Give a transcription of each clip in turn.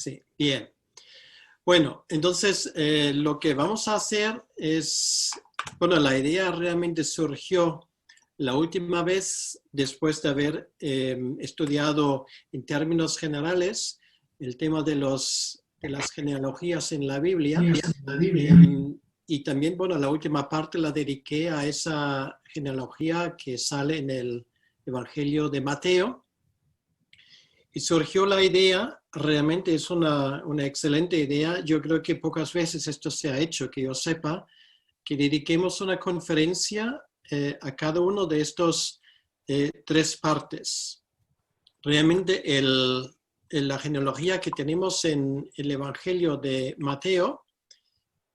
Sí, bien. Bueno, entonces lo que vamos a hacer es, bueno, la idea realmente surgió la última vez después de haber estudiado en términos generales el tema de las genealogías en la Biblia. Y también, bueno, la última parte la dediqué a esa genealogía que sale en el Evangelio de Mateo. Y surgió la idea, realmente es una excelente idea, yo creo que pocas veces esto se ha hecho, que yo sepa, que dediquemos una conferencia a cada uno de estos tres partes. Realmente la genealogía que tenemos en el Evangelio de Mateo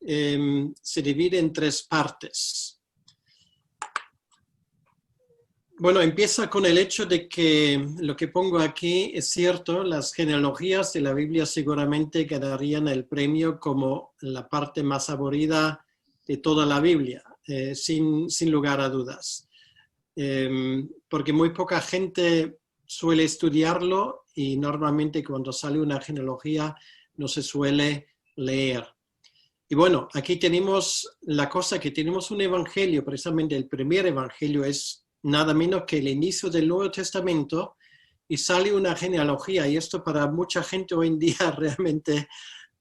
se divide en tres partes. Bueno, empieza con el hecho de que lo que pongo aquí es cierto, las genealogías de la Biblia seguramente ganarían el premio como la parte más aburrida de toda la Biblia, sin lugar a dudas. Porque muy poca gente suele estudiarlo y normalmente cuando sale una genealogía no se suele leer. Y bueno, aquí tenemos la cosa que tenemos un evangelio, precisamente el primer evangelio es nada menos que el inicio del Nuevo Testamento y sale una genealogía y esto para mucha gente hoy en día realmente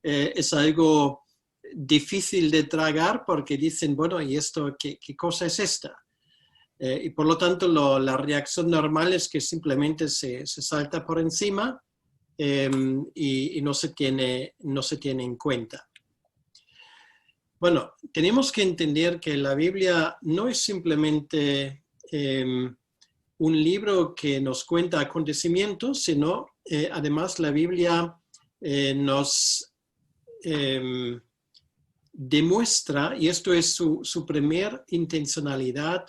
es algo difícil de tragar porque dicen, bueno, ¿y esto qué cosa es esta? Y por lo tanto la reacción normal es que simplemente se salta por encima y no se tiene en cuenta. Bueno, tenemos que entender que la Biblia no es simplemente un libro que nos cuenta acontecimientos, sino además la Biblia nos demuestra, y esto es su primer intencionalidad,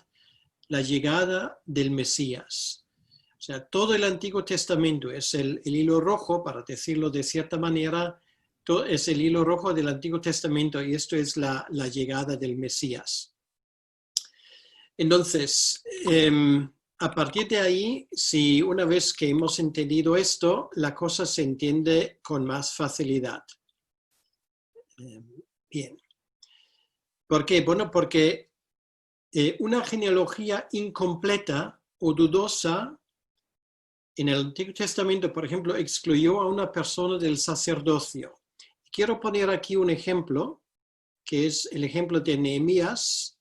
la llegada del Mesías. O sea, todo el Antiguo Testamento es el hilo rojo, para decirlo de cierta manera, es el hilo rojo del Antiguo Testamento y esto es la llegada del Mesías. Entonces, a partir de ahí, si una vez que hemos entendido esto, la cosa se entiende con más facilidad. Bien. ¿Por qué? Bueno, porque una genealogía incompleta o dudosa en el Antiguo Testamento, por ejemplo, excluyó a una persona del sacerdocio. Quiero poner aquí un ejemplo, que es el ejemplo de Nehemías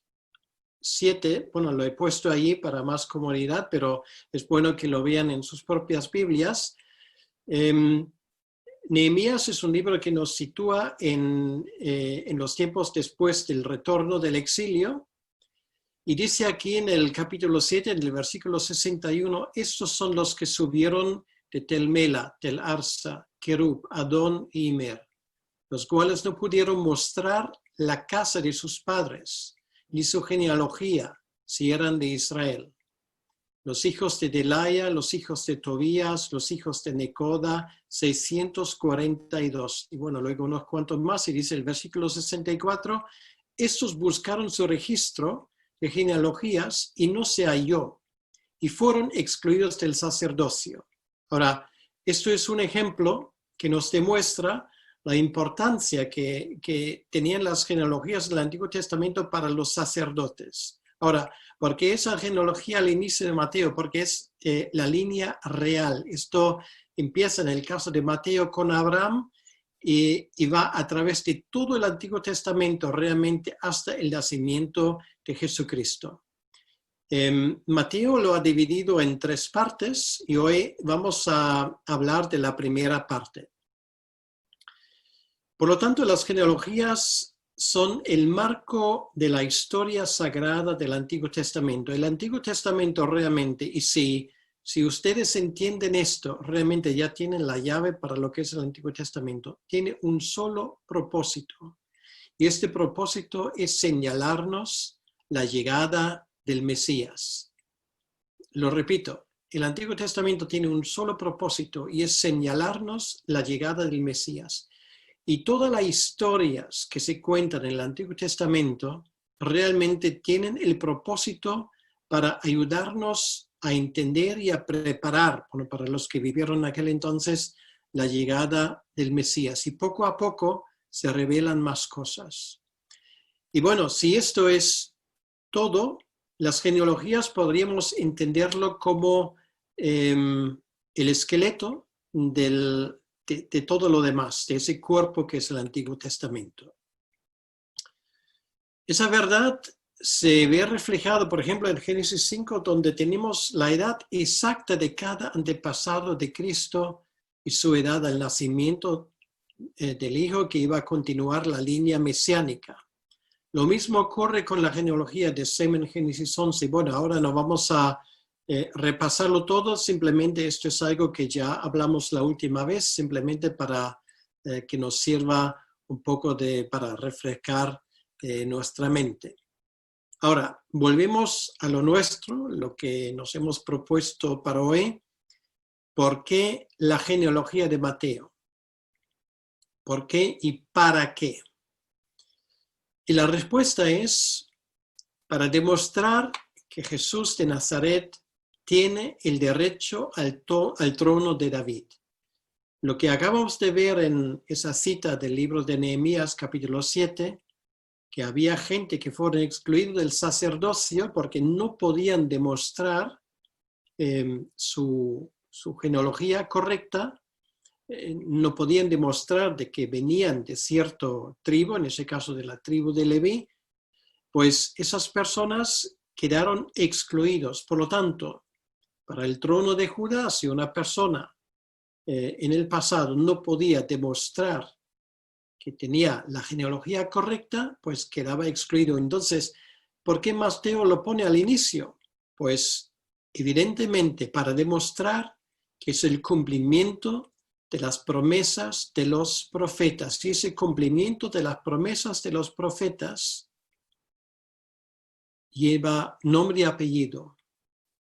7. Bueno, lo he puesto ahí para más comodidad, pero es bueno que lo vean en sus propias Biblias. Nehemías es un libro que nos sitúa en los tiempos después del retorno del exilio. Y dice aquí en el capítulo 7, en el versículo 61, estos son los que subieron de Tel Mela, Tel Arsa, Kerub, Adón y Imer, los cuales no pudieron mostrar la casa de sus padres, ni su genealogía, si eran de Israel. Los hijos de Delaya, los hijos de Tobías, los hijos de Necoda, 642. Y bueno, luego unos cuantos más, y dice el versículo 64, estos buscaron su registro de genealogías y no se halló, y fueron excluidos del sacerdocio. Ahora, esto es un ejemplo que nos demuestra la importancia que tenían las genealogías del Antiguo Testamento para los sacerdotes. Ahora, ¿por qué esa genealogía al inicio de Mateo? Porque es la línea real. Esto empieza en el caso de Mateo con Abraham y va a través de todo el Antiguo Testamento realmente hasta el nacimiento de Jesucristo. Mateo lo ha dividido en tres partes y hoy vamos a hablar de la primera parte. Por lo tanto, las genealogías son el marco de la historia sagrada del Antiguo Testamento. El Antiguo Testamento realmente, y si ustedes entienden esto, realmente ya tienen la llave para lo que es el Antiguo Testamento. Tiene un solo propósito. Y este propósito es señalarnos la llegada del Mesías. Lo repito, el Antiguo Testamento tiene un solo propósito y es señalarnos la llegada del Mesías. Y todas las historias que se cuentan en el Antiguo Testamento realmente tienen el propósito para ayudarnos a entender y a preparar, bueno, para los que vivieron en aquel entonces, la llegada del Mesías. Y poco a poco se revelan más cosas. Y bueno, si esto es todo, las genealogías podríamos entenderlo como el esqueleto de todo lo demás, de ese cuerpo que es el Antiguo Testamento. Esa verdad se ve reflejado, por ejemplo, en Génesis 5, donde tenemos la edad exacta de cada antepasado de Cristo y su edad al nacimiento del Hijo que iba a continuar la línea mesiánica. Lo mismo ocurre con la genealogía de Sem en Génesis 11. Bueno, ahora no vamos a repasarlo todo, simplemente esto es algo que ya hablamos la última vez, simplemente para que nos sirva un poco para refrescar nuestra mente. Ahora, volvemos a lo nuestro, lo que nos hemos propuesto para hoy. ¿Por qué la genealogía de Mateo? ¿Por qué y para qué? Y la respuesta es para demostrar que Jesús de Nazaret tiene el derecho al trono de David. Lo que acabamos de ver en esa cita del libro de Nehemías, capítulo 7, que había gente que fueron excluidos del sacerdocio porque no podían demostrar su genealogía correcta, no podían demostrar de que venían de cierto tribu, en ese caso de la tribu de Leví, pues esas personas quedaron excluidos. Por lo tanto, para el trono de Judá, si una persona en el pasado no podía demostrar que tenía la genealogía correcta, pues quedaba excluido. Entonces, ¿por qué Mateo lo pone al inicio? Pues evidentemente para demostrar que es el cumplimiento de las promesas de los profetas. Y ese cumplimiento de las promesas de los profetas lleva nombre y apellido,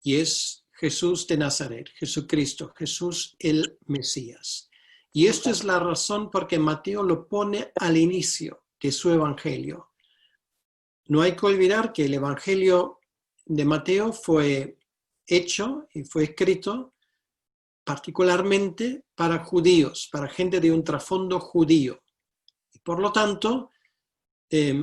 y es Jesús de Nazaret, Jesucristo, Jesús el Mesías. Y esto es la razón por que Mateo lo pone al inicio de su evangelio. No hay que olvidar que el evangelio de Mateo fue hecho y fue escrito particularmente para judíos, para gente de un trasfondo judío. Y por lo tanto,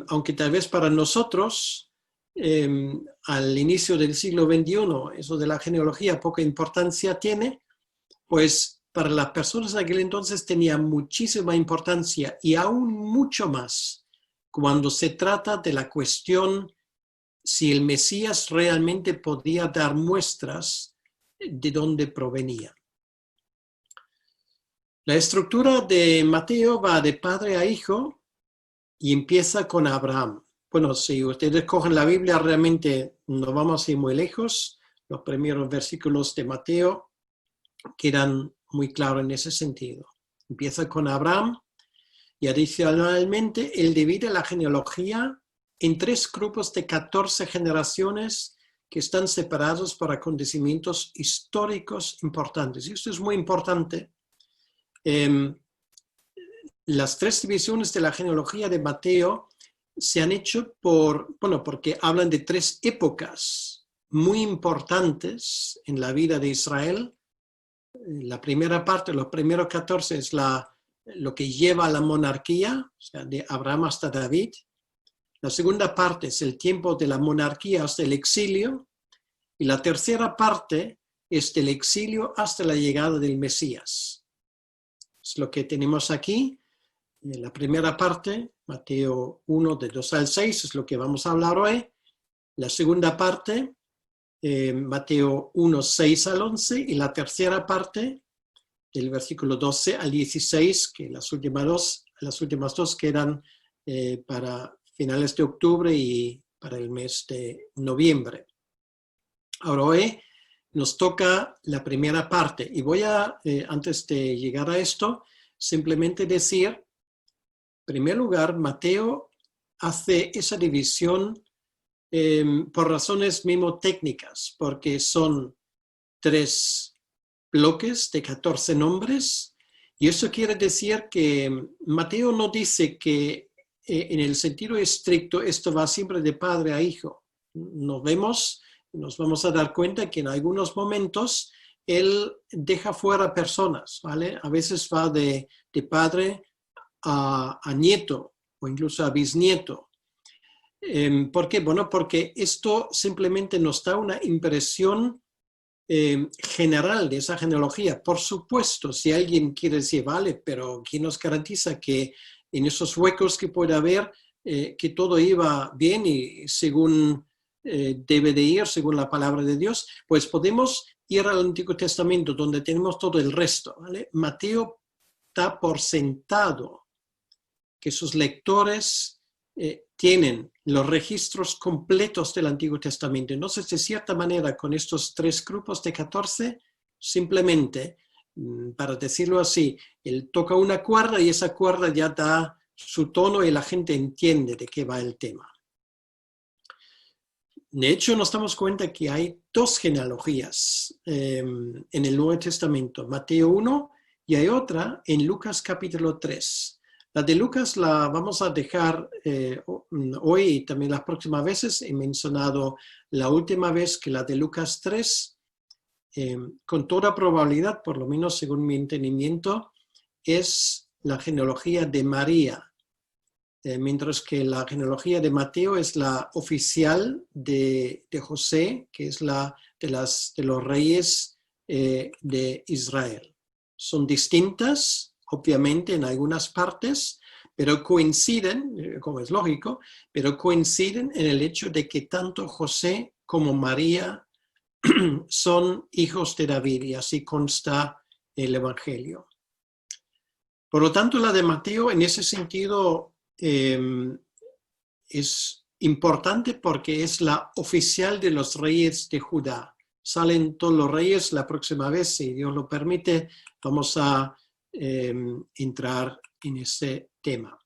aunque tal vez para nosotros, al inicio del siglo XXI, eso de la genealogía poca importancia tiene, pues para las personas de aquel entonces tenía muchísima importancia y aún mucho más cuando se trata de la cuestión si el Mesías realmente podía dar muestras de dónde provenía. La estructura de Mateo va de padre a hijo y empieza con Abraham. Bueno, si ustedes cogen la Biblia, realmente no vamos a ir muy lejos. Los primeros versículos de Mateo quedan muy claros en ese sentido. Empieza con Abraham y adicionalmente él divide la genealogía en 3 grupos de 14 generaciones que están separados por acontecimientos históricos importantes. Y esto es muy importante. Las 3 divisiones de la genealogía de Mateo se han hecho porque hablan de 3 épocas muy importantes en la vida de Israel. La primera parte, los primeros 14, es lo que lleva a la monarquía, o sea, de Abraham hasta David. La segunda parte es el tiempo de la monarquía hasta el exilio. Y la tercera parte es del exilio hasta la llegada del Mesías. Es lo que tenemos aquí. En la primera parte, Mateo 1, de 2 al 6, es lo que vamos a hablar hoy. La segunda parte, Mateo 1, 6 al 11. Y la tercera parte, del versículo 12 al 16, que las últimas dos quedan para finales de octubre y para el mes de noviembre. Ahora hoy nos toca la primera parte y voy a, antes de llegar a esto, simplemente decir, en primer lugar, Mateo hace esa división por razones mnemotécnicas, porque son 3 bloques de 14 nombres, y eso quiere decir que Mateo no dice que en el sentido estricto esto va siempre de padre a hijo. Nos vamos a dar cuenta que en algunos momentos él deja fuera personas, ¿vale? A veces va de padre a nieto o incluso a bisnieto. ¿Por qué? Bueno, porque esto simplemente nos da una impresión general de esa genealogía. Por supuesto, si alguien quiere decir, vale, pero ¿quién nos garantiza que en esos huecos que puede haber, que todo iba bien y según debe de ir, según la palabra de Dios? Pues podemos ir al Antiguo Testamento, donde tenemos todo el resto, ¿vale? Mateo da por sentado que sus lectores tienen los registros completos del Antiguo Testamento. Entonces, de cierta manera, con estos 3 grupos de 14, simplemente, para decirlo así, él toca una cuerda y esa cuerda ya da su tono y la gente entiende de qué va el tema. De hecho, nos damos cuenta que hay 2 genealogías en el Nuevo Testamento, Mateo 1 y hay otra en Lucas capítulo 3. La de Lucas la vamos a dejar hoy y también las próximas veces. He mencionado la última vez que la de Lucas 3, con toda probabilidad, por lo menos según mi entendimiento, es la genealogía de María, mientras que la genealogía de Mateo es la oficial de José, que es la de los reyes de Israel. Son distintas, obviamente, en algunas partes, pero coinciden, como es lógico, pero coinciden en el hecho de que tanto José como María son hijos de David, y así consta el Evangelio. Por lo tanto, la de Mateo, en ese sentido, es importante porque es la oficial de los reyes de Judá. Salen todos los reyes la próxima vez, si Dios lo permite, vamos a entrar en ese tema.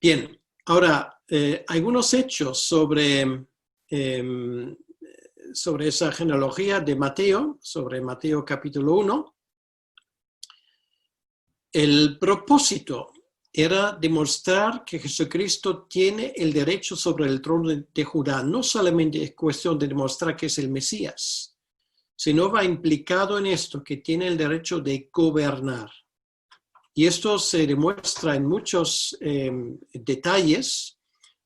Bien, ahora, algunos hechos sobre esa genealogía de Mateo, sobre Mateo capítulo 1. El propósito era demostrar que Jesucristo tiene el derecho sobre el trono de Judá. No solamente es cuestión de demostrar que es el Mesías, sino va implicado en esto, que tiene el derecho de gobernar. Y esto se demuestra en muchos detalles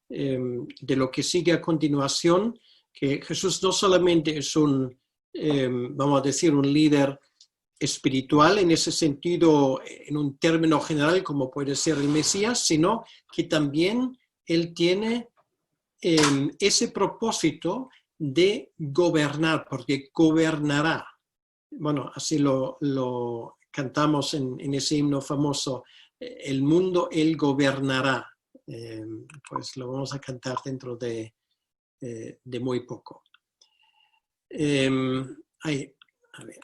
de lo que sigue a continuación, que Jesús no solamente es vamos a decir, un líder espiritual en ese sentido, en un término general, como puede ser el Mesías, sino que también él tiene ese propósito de gobernar, porque gobernará. Bueno, así lo cantamos en ese himno famoso, el mundo él gobernará. Pues lo vamos a cantar dentro de muy poco. Ahí, a ver.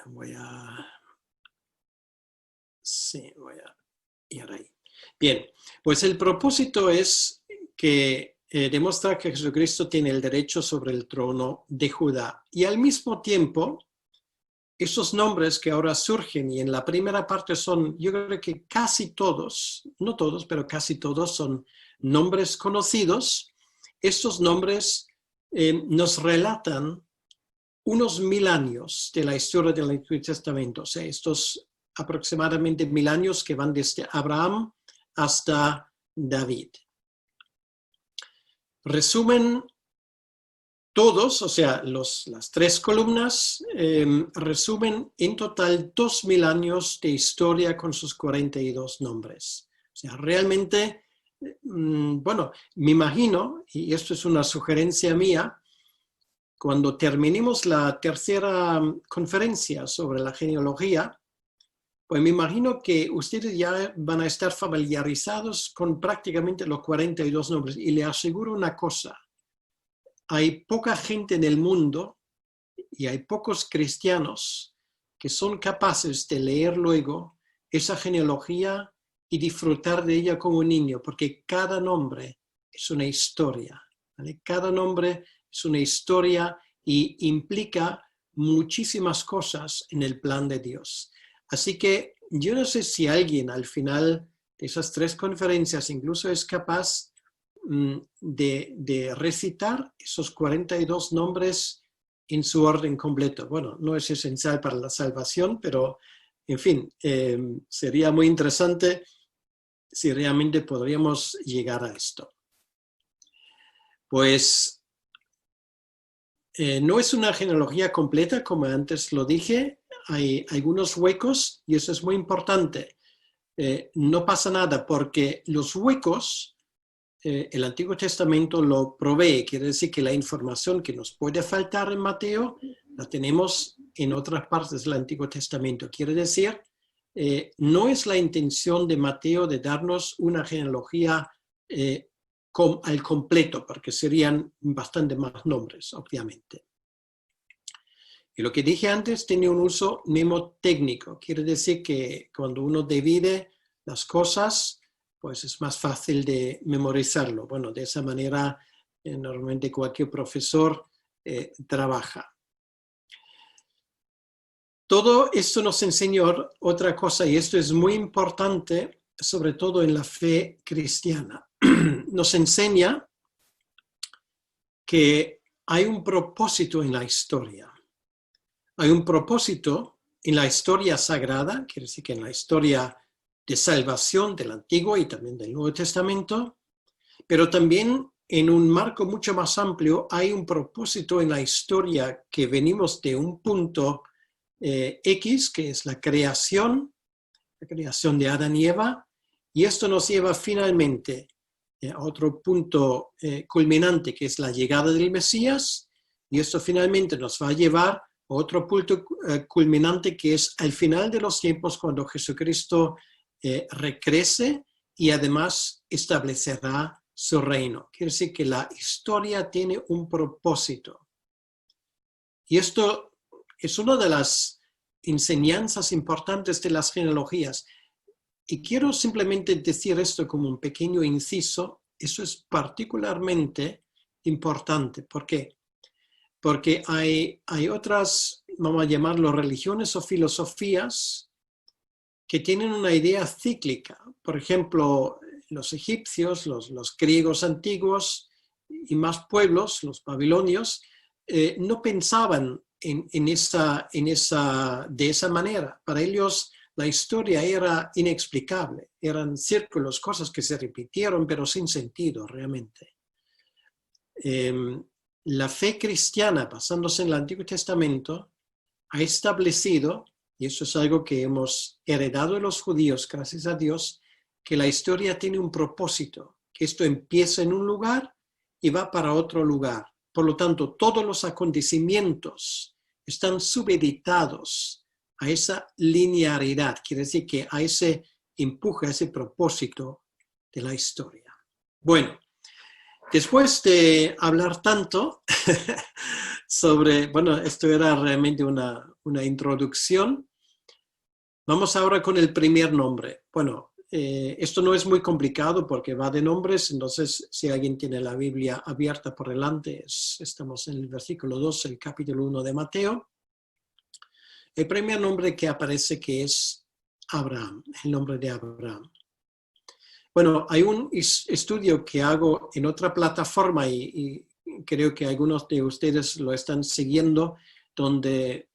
Voy a ir ahí. Bien, pues el propósito es que demuestra que Jesucristo tiene el derecho sobre el trono de Judá. Y al mismo tiempo, esos nombres que ahora surgen, y en la primera parte son, yo creo que casi todos, no todos, pero casi todos son nombres conocidos. Estos nombres nos relatan unos 1000 años de la historia del Antiguo Testamento, o sea, estos aproximadamente 1000 años que van desde Abraham hasta David. Resumen todos, o sea, las 3 columnas, resumen en total 2000 años de historia con sus 42 nombres. O sea, realmente, bueno, me imagino, y esto es una sugerencia mía, cuando terminemos la tercera conferencia sobre la genealogía, pues me imagino que ustedes ya van a estar familiarizados con prácticamente los 42 nombres. Y le aseguro una cosa, hay poca gente en el mundo y hay pocos cristianos que son capaces de leer luego esa genealogía y disfrutar de ella como niño, porque cada nombre es una historia, ¿vale? Cada nombre es una historia y implica muchísimas cosas en el plan de Dios. Así que yo no sé si alguien al final de esas 3 conferencias incluso es capaz de recitar esos 42 nombres en su orden completo. Bueno, no es esencial para la salvación, pero en fin, sería muy interesante si realmente podríamos llegar a esto. Pues no es una genealogía completa, como antes lo dije, hay algunos huecos y eso es muy importante. No pasa nada porque los huecos el Antiguo Testamento lo provee, quiere decir que la información que nos puede faltar en Mateo la tenemos en otras partes del Antiguo Testamento. Quiere decir, no es la intención de Mateo de darnos una genealogía al completo, porque serían bastante más nombres, obviamente. Y lo que dije antes tiene un uso mnemotécnico, quiere decir que cuando uno divide las cosas, pues es más fácil de memorizarlo. Bueno, de esa manera normalmente cualquier profesor trabaja. Todo esto nos enseñó otra cosa, y esto es muy importante, sobre todo en la fe cristiana. Nos enseña que hay un propósito en la historia. Hay un propósito en la historia sagrada, quiere decir que en la historia de salvación del Antiguo y también del Nuevo Testamento, pero también en un marco mucho más amplio hay un propósito en la historia que venimos de un punto X, que es la creación de Adán y Eva, y esto nos lleva finalmente a otro punto culminante, que es la llegada del Mesías, y esto finalmente nos va a llevar a otro punto culminante, que es al final de los tiempos, cuando Jesucristo recrece y además establecerá su reino. Quiere decir que la historia tiene un propósito. Y esto es una de las enseñanzas importantes de las genealogías. Y quiero simplemente decir esto como un pequeño inciso. Eso es particularmente importante. ¿Por qué? Porque hay otras, vamos a llamarlo religiones o filosofías, que tienen una idea cíclica. Por ejemplo, los egipcios, los griegos antiguos y más pueblos, los babilonios, no pensaban de esa manera. Para ellos la historia era inexplicable. Eran círculos, cosas que se repitieron, pero sin sentido realmente. La fe cristiana, basándose en el Antiguo Testamento, ha establecido, y eso es algo que hemos heredado de los judíos, gracias a Dios, que la historia tiene un propósito, que esto empieza en un lugar y va para otro lugar. Por lo tanto, todos los acontecimientos están supeditados a esa linearidad, quiere decir que a ese empuje, a ese propósito de la historia. Bueno, después de hablar tanto sobre, bueno, esto era realmente una introducción, vamos ahora con el primer nombre. Bueno, esto no es muy complicado porque va de nombres, entonces si alguien tiene la Biblia abierta por delante, estamos en el versículo 2, el capítulo 1 de Mateo. El primer nombre que aparece que es Abraham, el nombre de Abraham. Bueno, hay un estudio que hago en otra plataforma y creo que algunos de ustedes lo están siguiendo, donde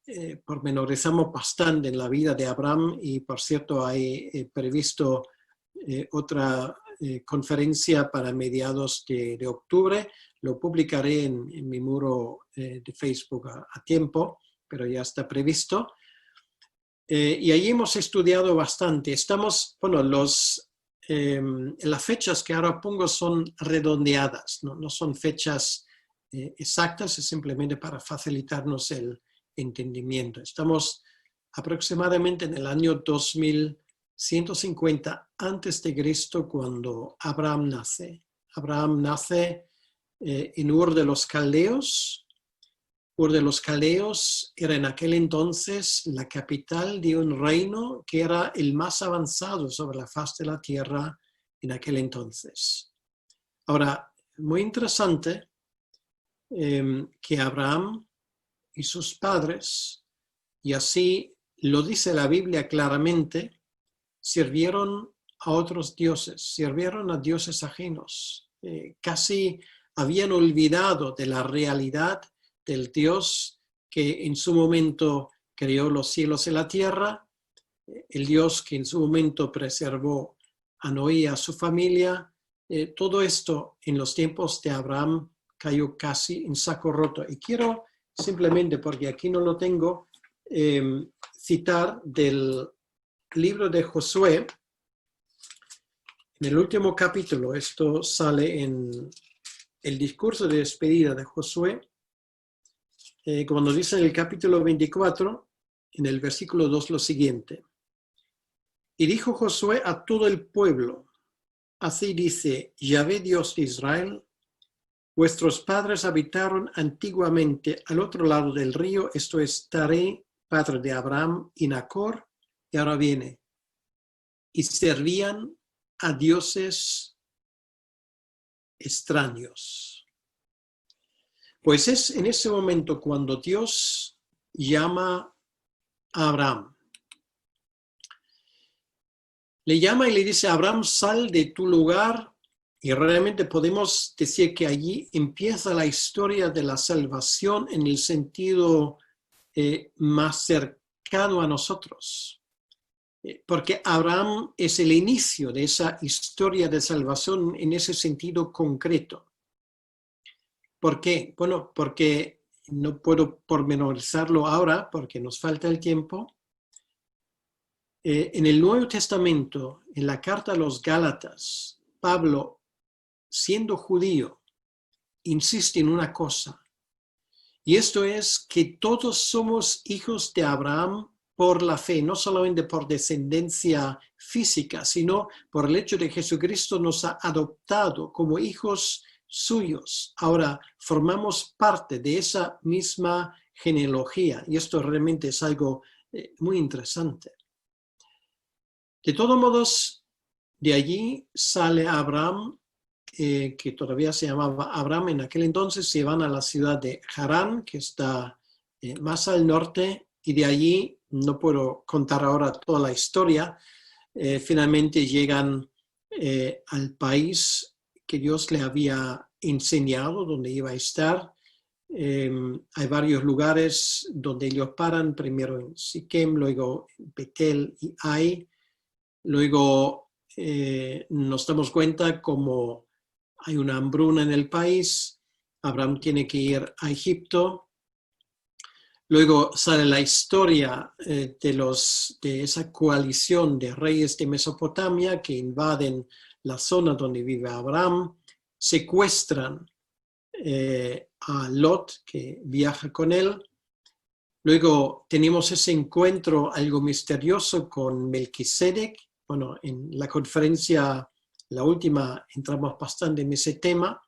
pormenorizamos bastante en la vida de Abraham, y por cierto hay previsto otra conferencia para mediados de octubre. Lo publicaré en mi muro de Facebook a tiempo, pero ya está previsto. Y allí hemos estudiado bastante. Bueno, las fechas que ahora pongo son redondeadas, no son fechas exactas, es simplemente para facilitarnos el entendimiento. Estamos aproximadamente en el año 2150 antes de Cristo, cuando Abraham nace. Abraham nace en Ur de los Caldeos. Ur de los Caldeos era en aquel entonces la capital de un reino que era el más avanzado sobre la faz de la tierra en aquel entonces. Ahora, muy interesante que Abraham y sus padres, y así lo dice la Biblia claramente, sirvieron a otros dioses, sirvieron a dioses ajenos. Casi habían olvidado de la realidad del Dios que en su momento creó los cielos y la tierra, el Dios que en su momento preservó a Noé y a su familia. Todo esto en los tiempos de Abraham cayó casi en saco roto. Y quiero simplemente, porque aquí no lo tengo, citar del libro de Josué, en el último capítulo. Esto sale en el discurso de despedida de Josué, cuando dice en el capítulo 24, en el versículo 2, lo siguiente: y dijo Josué a todo el pueblo, así dice Yahvé Dios de Israel, vuestros padres habitaron antiguamente al otro lado del río, esto es Taré, padre de Abraham y Nacor, y ahora viene, y servían a dioses extraños. Pues es en ese momento cuando Dios llama a Abraham. Le llama y le dice: Abraham, sal de tu lugar. Y realmente podemos decir que allí empieza la historia de la salvación en el sentido más cercano a nosotros. Porque Abraham es el inicio de esa historia de salvación en ese sentido concreto. ¿Por qué? Bueno, porque no puedo pormenorizarlo ahora porque nos falta el tiempo. En el Nuevo Testamento, en la carta a los Gálatas, Pablo, siendo judío, insiste en una cosa, y esto es que todos somos hijos de Abraham por la fe, no solamente por descendencia física, sino por el hecho de que Jesucristo nos ha adoptado como hijos suyos. Ahora formamos parte de esa misma genealogía, y esto realmente es algo muy interesante. De todos modos, de allí sale Abraham, que todavía se llamaba Abraham en aquel entonces, se van a la ciudad de Harán, que está más al norte, y de allí, no puedo contar ahora toda la historia, finalmente llegan al país que Dios le había enseñado, donde iba a estar. Hay varios lugares donde ellos paran, primero en Siquem, luego en Betel y Ai. Luego nos damos cuenta como hay una hambruna en el país, Abraham tiene que ir a Egipto. Luego sale la historia de esa coalición de reyes de Mesopotamia que invaden la zona donde vive Abraham, secuestran a Lot, que viaja con él. Luego tenemos ese encuentro algo misterioso con Melquisedec. Bueno, en la conferencia, la última, entramos bastante en ese tema.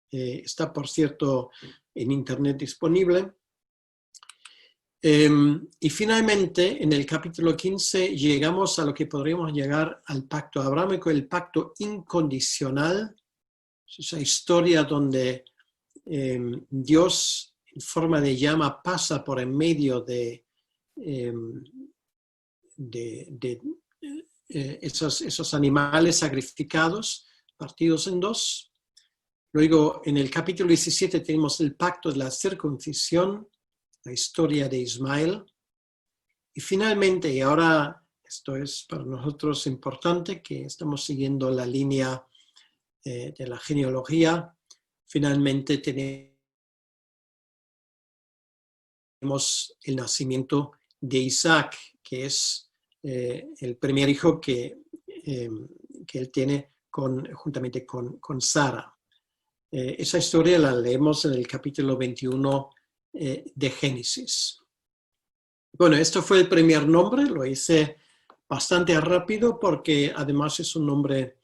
Está, por cierto, en internet disponible. Y finalmente, en el capítulo 15, llegamos a lo que podríamos llegar al pacto abrámico, el pacto incondicional. Esa historia donde Dios, en forma de llama, pasa por en medio de esos animales sacrificados, partidos en dos. Luego, en el capítulo 17 tenemos el pacto de la circuncisión, la historia de Ismael. Y finalmente, y ahora esto es para nosotros importante, que estamos siguiendo la línea de la genealogía, finalmente tenemos el nacimiento de Isaac, que es el primer hijo que él tiene juntamente con Sara. Esa historia la leemos en el capítulo 21 de Génesis. Bueno, esto fue el primer nombre, lo hice bastante rápido porque además es un nombre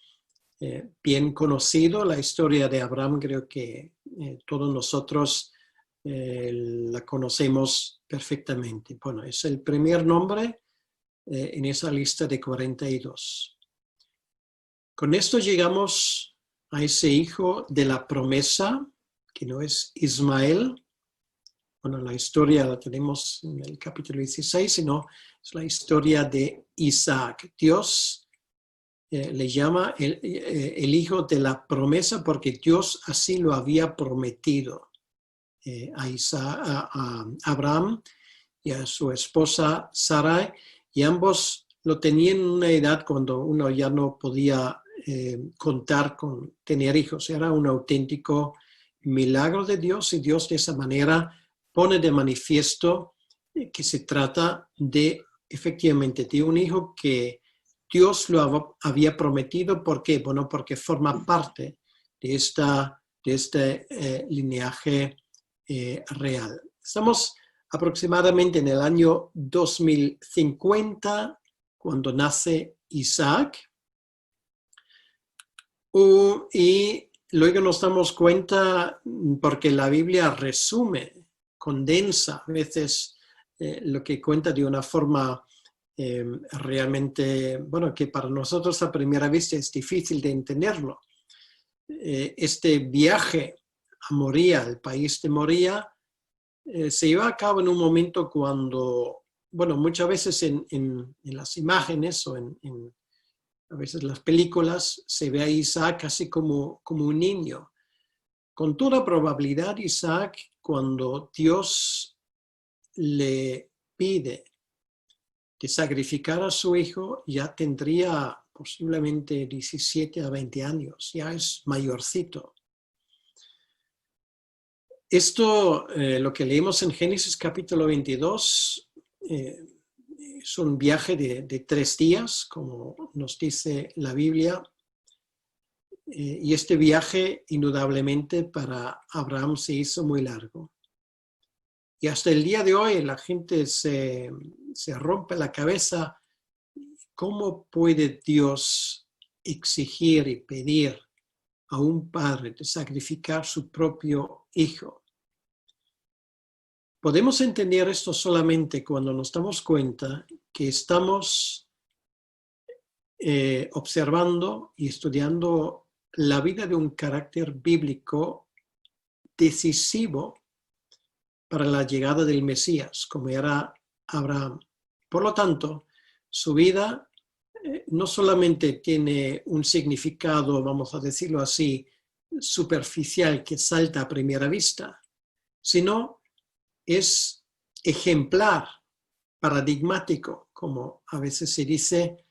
bien conocido. La historia de Abraham creo que todos nosotros la conocemos perfectamente. Bueno, es el primer nombre en esa lista de 42. Con esto llegamos a ese hijo de la promesa, que no es Ismael. Bueno, la historia la tenemos en el capítulo 16, sino es la historia de Isaac. Dios le llama el hijo de la promesa porque Dios así lo había prometido. a Abraham y a su esposa Sarai, y ambos lo tenían en una edad cuando uno ya no podía contar con tener hijos. Era un auténtico milagro de Dios, y Dios de esa manera pone de manifiesto que se trata de efectivamente de un hijo que Dios lo había prometido. ¿Por qué? Bueno, porque forma parte de este linaje real. Estamos aproximadamente en el año 2050, cuando nace Isaac, y luego nos damos cuenta, porque la Biblia resume, condensa a veces lo que cuenta de una forma realmente, bueno, que para nosotros a primera vista es difícil de entenderlo. Este viaje a Moría, el país de Moría, se lleva a cabo en un momento cuando, bueno, muchas veces en las imágenes o a veces las películas se ve a Isaac casi como un niño. Con toda probabilidad, Isaac, cuando Dios le pide de sacrificar a su hijo, ya tendría posiblemente 17 a 20 años, ya es mayorcito. Esto, lo que leemos en Génesis capítulo 22, es un viaje de 3 días, como nos dice la Biblia, y este viaje indudablemente para Abraham se hizo muy largo. Y hasta el día de hoy la gente se rompe la cabeza: ¿cómo puede Dios exigir y pedir a un padre de sacrificar su propio hijo? Podemos entender esto solamente cuando nos damos cuenta que estamos observando y estudiando la vida de un carácter bíblico decisivo para la llegada del Mesías, como era Abraham. Por lo tanto, su vida no solamente tiene un significado, vamos a decirlo así, superficial que salta a primera vista, sino es ejemplar, paradigmático, como a veces se dice,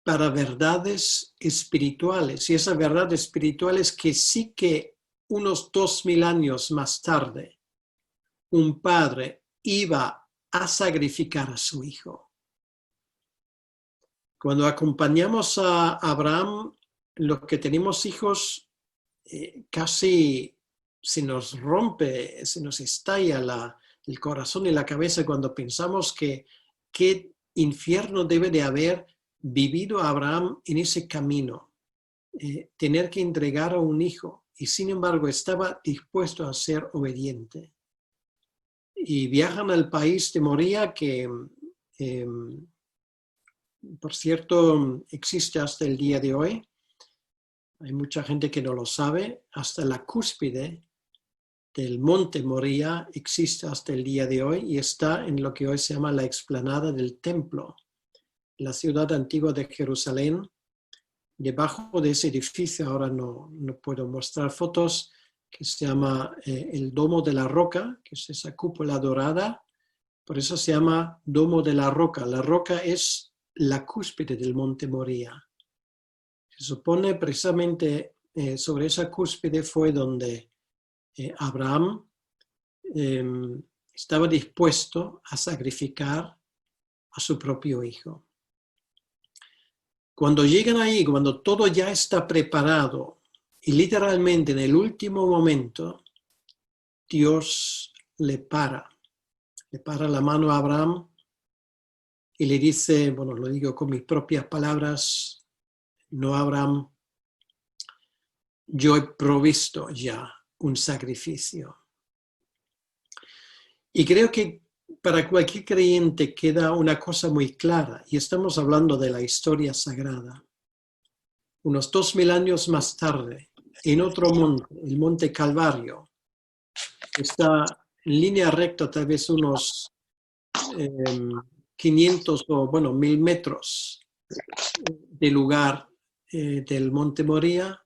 para verdades espirituales. Y esa verdad espiritual es que sí que unos 2000 años más tarde, un padre iba a sacrificar a su hijo. Cuando acompañamos a Abraham, los que tenemos hijos, casi se nos rompe, se nos estalla el corazón y la cabeza cuando pensamos que qué infierno debe de haber vivido Abraham en ese camino, tener que entregar a un hijo, y sin embargo estaba dispuesto a ser obediente. Y viajan al país de Moría, que por cierto existe hasta el día de hoy. Hay mucha gente que no lo sabe. Hasta la cúspide del monte Moría existe hasta el día de hoy, y está en lo que hoy se llama la explanada del templo, la ciudad antigua de Jerusalén. Debajo de ese edificio, ahora no puedo mostrar fotos, que se llama el Domo de la Roca, que es esa cúpula dorada. Por eso se llama Domo de la Roca. La roca es la cúspide del monte Moría. Se supone precisamente sobre esa cúspide fue donde Abraham estaba dispuesto a sacrificar a su propio hijo. Cuando llegan ahí, cuando todo ya está preparado, y literalmente en el último momento, Dios le para la mano a Abraham y le dice, bueno, lo digo con mis propias palabras: no, Abraham, yo he provisto ya un sacrificio. Y creo que para cualquier creyente queda una cosa muy clara, y estamos hablando de la historia sagrada. Unos 2000 años más tarde, en otro monte, el monte Calvario, está en línea recta, tal vez unos 500 o, bueno, 1000 metros del lugar del monte Moría,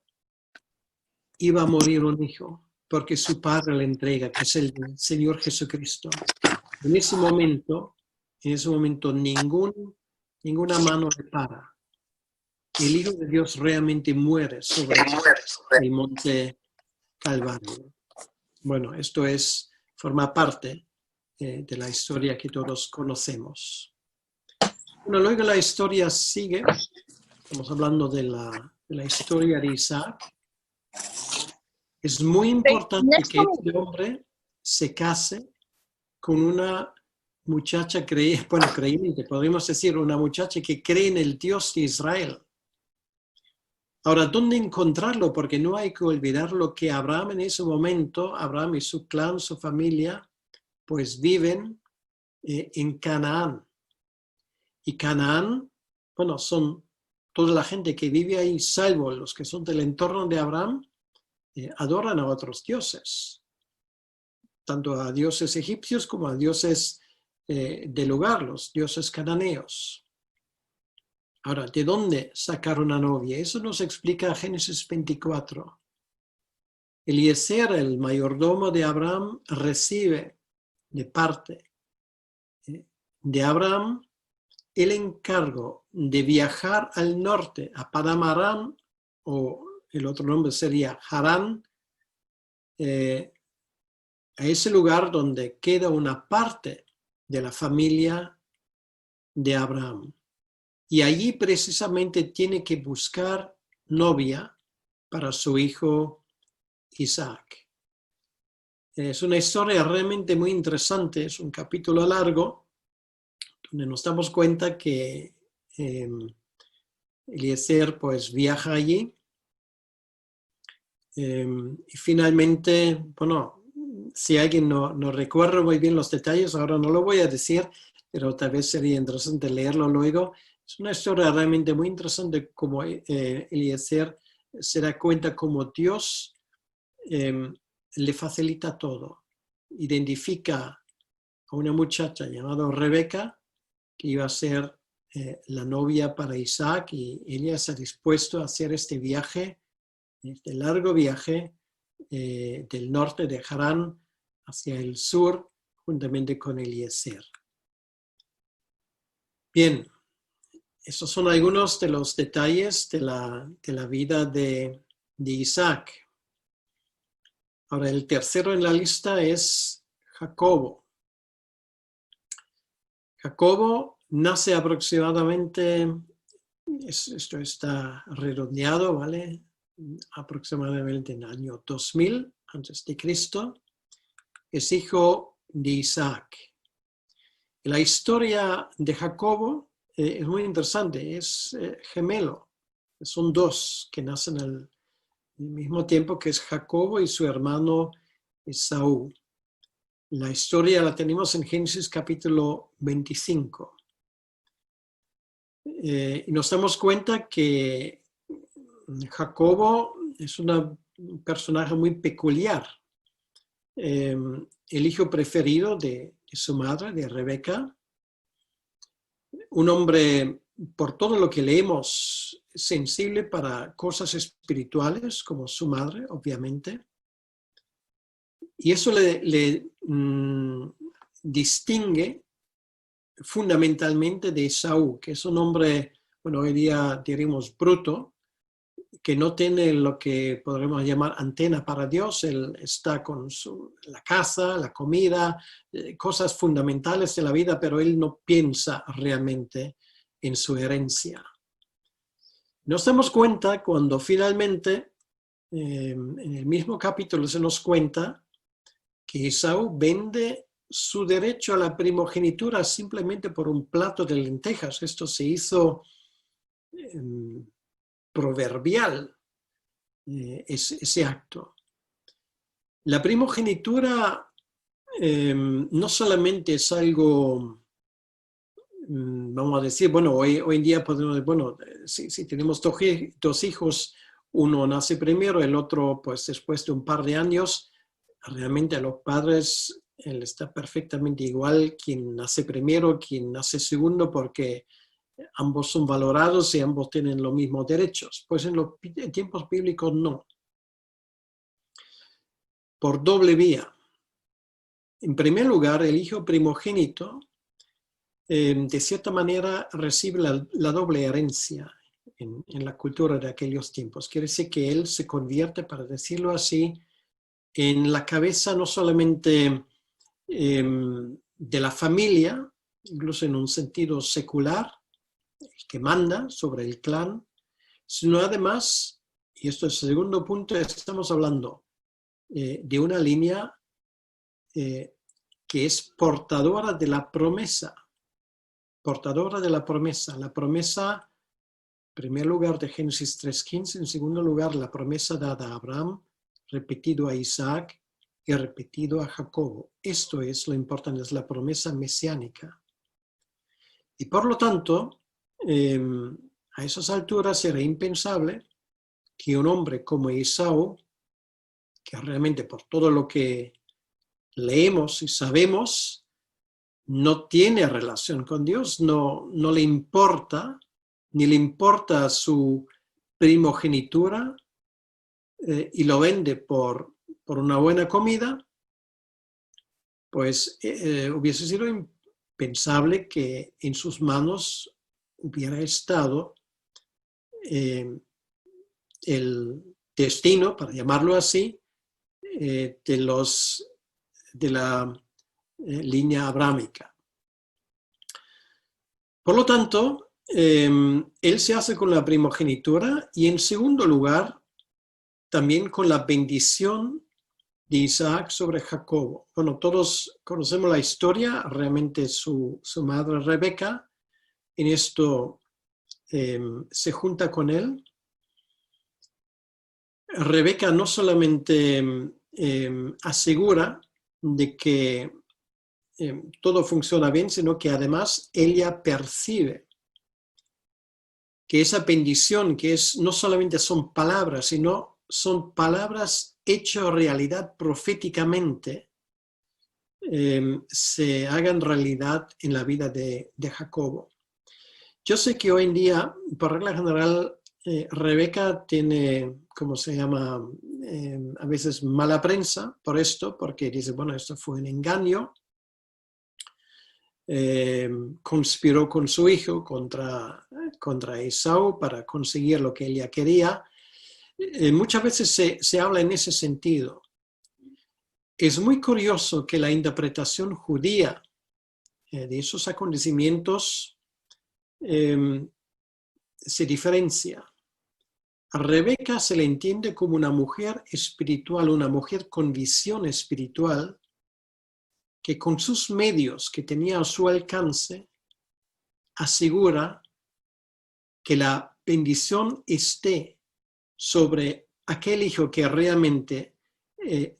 iba a morir un hijo. porque su Padre le entrega, que es el Señor Jesucristo. En ese momento ninguna mano le para. El Hijo de Dios realmente muere sobre el monte Calvario. Bueno, esto forma parte de la historia que todos conocemos. Bueno, luego la historia sigue. Estamos hablando de la historia de Isaac. Es muy importante que este hombre se case con una muchacha creyente, podríamos decir, una muchacha que cree en el Dios de Israel. Ahora, ¿dónde encontrarlo? Porque no hay que olvidar lo que Abraham en ese momento, Abraham y su clan, su familia, pues viven en Canaán. Y Canaán, bueno, son toda la gente que vive ahí, salvo los que son del entorno de Abraham, adoran a otros dioses, tanto a dioses egipcios como a dioses del lugar, los dioses cananeos. Ahora, ¿de dónde sacar una novia? Eso nos explica Génesis 24. Eliezer, el mayordomo de Abraham, recibe de parte de Abraham el encargo de viajar al norte, a Padán Aram, o el otro nombre sería Harán, a ese lugar donde queda una parte de la familia de Abraham. Y allí precisamente tiene que buscar novia para su hijo Isaac. Es una historia realmente muy interesante, es un capítulo largo, donde nos damos cuenta que Eliezer pues viaja allí y finalmente, bueno, si alguien no recuerda muy bien los detalles, ahora no lo voy a decir, pero tal vez sería interesante leerlo luego. Es una historia realmente muy interesante como Eliezer se da cuenta cómo Dios le facilita todo. Identifica a una muchacha llamada Rebeca, que iba a ser la novia para Isaac, y ella se ha dispuesto a hacer este viaje, este largo viaje del norte de Harán hacia el sur, juntamente con Eliezer. Bien, esos son algunos de los detalles de la vida de Isaac. Ahora, el tercero en la lista es Jacobo. Jacobo nace aproximadamente, esto está redondeado, ¿vale? Aproximadamente en el año 2000 a.C. Es hijo de Isaac. La historia de Jacobo es muy interesante, es gemelo. Son dos que nacen al mismo tiempo, que es Jacobo y su hermano Esaú. La historia la tenemos en Génesis capítulo 25. Y nos damos cuenta que Jacobo es un personaje muy peculiar. El hijo preferido de su madre, de Rebeca. Un hombre, por todo lo que leemos, sensible para cosas espirituales, como su madre, obviamente. Y eso le distingue fundamentalmente de Esaú, que es un hombre, bueno, hoy día diríamos bruto, que no tiene lo que podremos llamar antena para Dios. Él está con la casa, la comida, cosas fundamentales de la vida, pero él no piensa realmente en su herencia. Nos damos cuenta cuando finalmente, en el mismo capítulo se nos cuenta que Esaú vende su derecho a la primogenitura simplemente por un plato de lentejas. Esto se hizo proverbial, ese acto. La primogenitura no solamente es algo, vamos a decir, bueno, hoy en día podemos decir, bueno, si tenemos dos hijos, uno nace primero, el otro pues después de un par de años, realmente a los padres él está perfectamente igual quien nace primero, quien nace segundo, porque ambos son valorados y ambos tienen los mismos derechos. Pues en los tiempos bíblicos no. por doble vía. En primer lugar, el hijo primogénito, de cierta manera, recibe la doble herencia en la cultura de aquellos tiempos. Quiere decir que él se convierte, para decirlo así, en la cabeza no solamente de la familia, incluso en un sentido secular, que manda sobre el clan, sino además, y esto es el segundo punto, estamos hablando de una línea que es portadora de la promesa. Portadora de la promesa. La promesa, en primer lugar, de Génesis 3:15. En segundo lugar, la promesa dada a Abraham, repetido a Isaac y repetido a Jacobo. Esto es lo importante, es la promesa mesiánica. Y por lo tanto, a esas alturas era impensable que un hombre como Esaú, que realmente por todo lo que leemos y sabemos, no tiene relación con Dios, no le importa, ni le importa su primogenitura, y lo vende por una buena comida, pues hubiese sido impensable que en sus manos hubiera estado el destino, para llamarlo así, de la línea abrámica. Por lo tanto, él se hace con la primogenitura y en segundo lugar, también con la bendición de Isaac sobre Jacobo. Bueno, todos conocemos la historia, realmente su madre Rebeca en esto se junta con él. Rebeca no solamente asegura de que todo funciona bien, sino que además ella percibe que esa bendición, que no solamente son palabras, sino son palabras hechas realidad proféticamente, se hagan realidad en la vida de Jacobo. Yo sé que hoy en día, por regla general, Rebeca tiene, ¿cómo se llama? A veces mala prensa por esto, porque dice, bueno, esto fue un engaño. Conspiró con su hijo contra Esaú para conseguir lo que ella quería. Muchas veces se habla en ese sentido. Es muy curioso que la interpretación judía de esos acontecimientos se diferencia. A Rebeca se le entiende como una mujer espiritual, una mujer con visión espiritual, que con sus medios que tenía a su alcance, asegura que la bendición esté sobre aquel hijo que realmente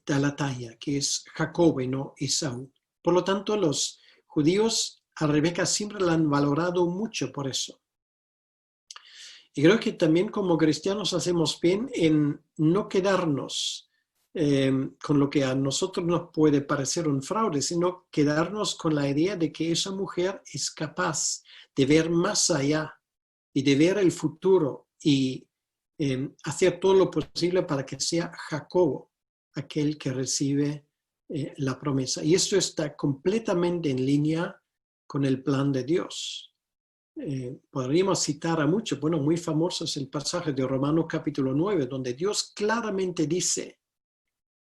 da la talla, que es Jacob y no Esaú. Por lo tanto, los judíos a Rebeca siempre la han valorado mucho por eso. Y creo que también como cristianos hacemos bien en no quedarnos con lo que a nosotros nos puede parecer un fraude, sino quedarnos con la idea de que esa mujer es capaz de ver más allá y de ver el futuro y hacer todo lo posible para que sea Jacobo aquel que recibe la promesa. Y esto está completamente en línea con el plan de Dios. Podríamos citar a muchos, bueno, muy famoso es el pasaje de Romanos capítulo 9, donde Dios claramente dice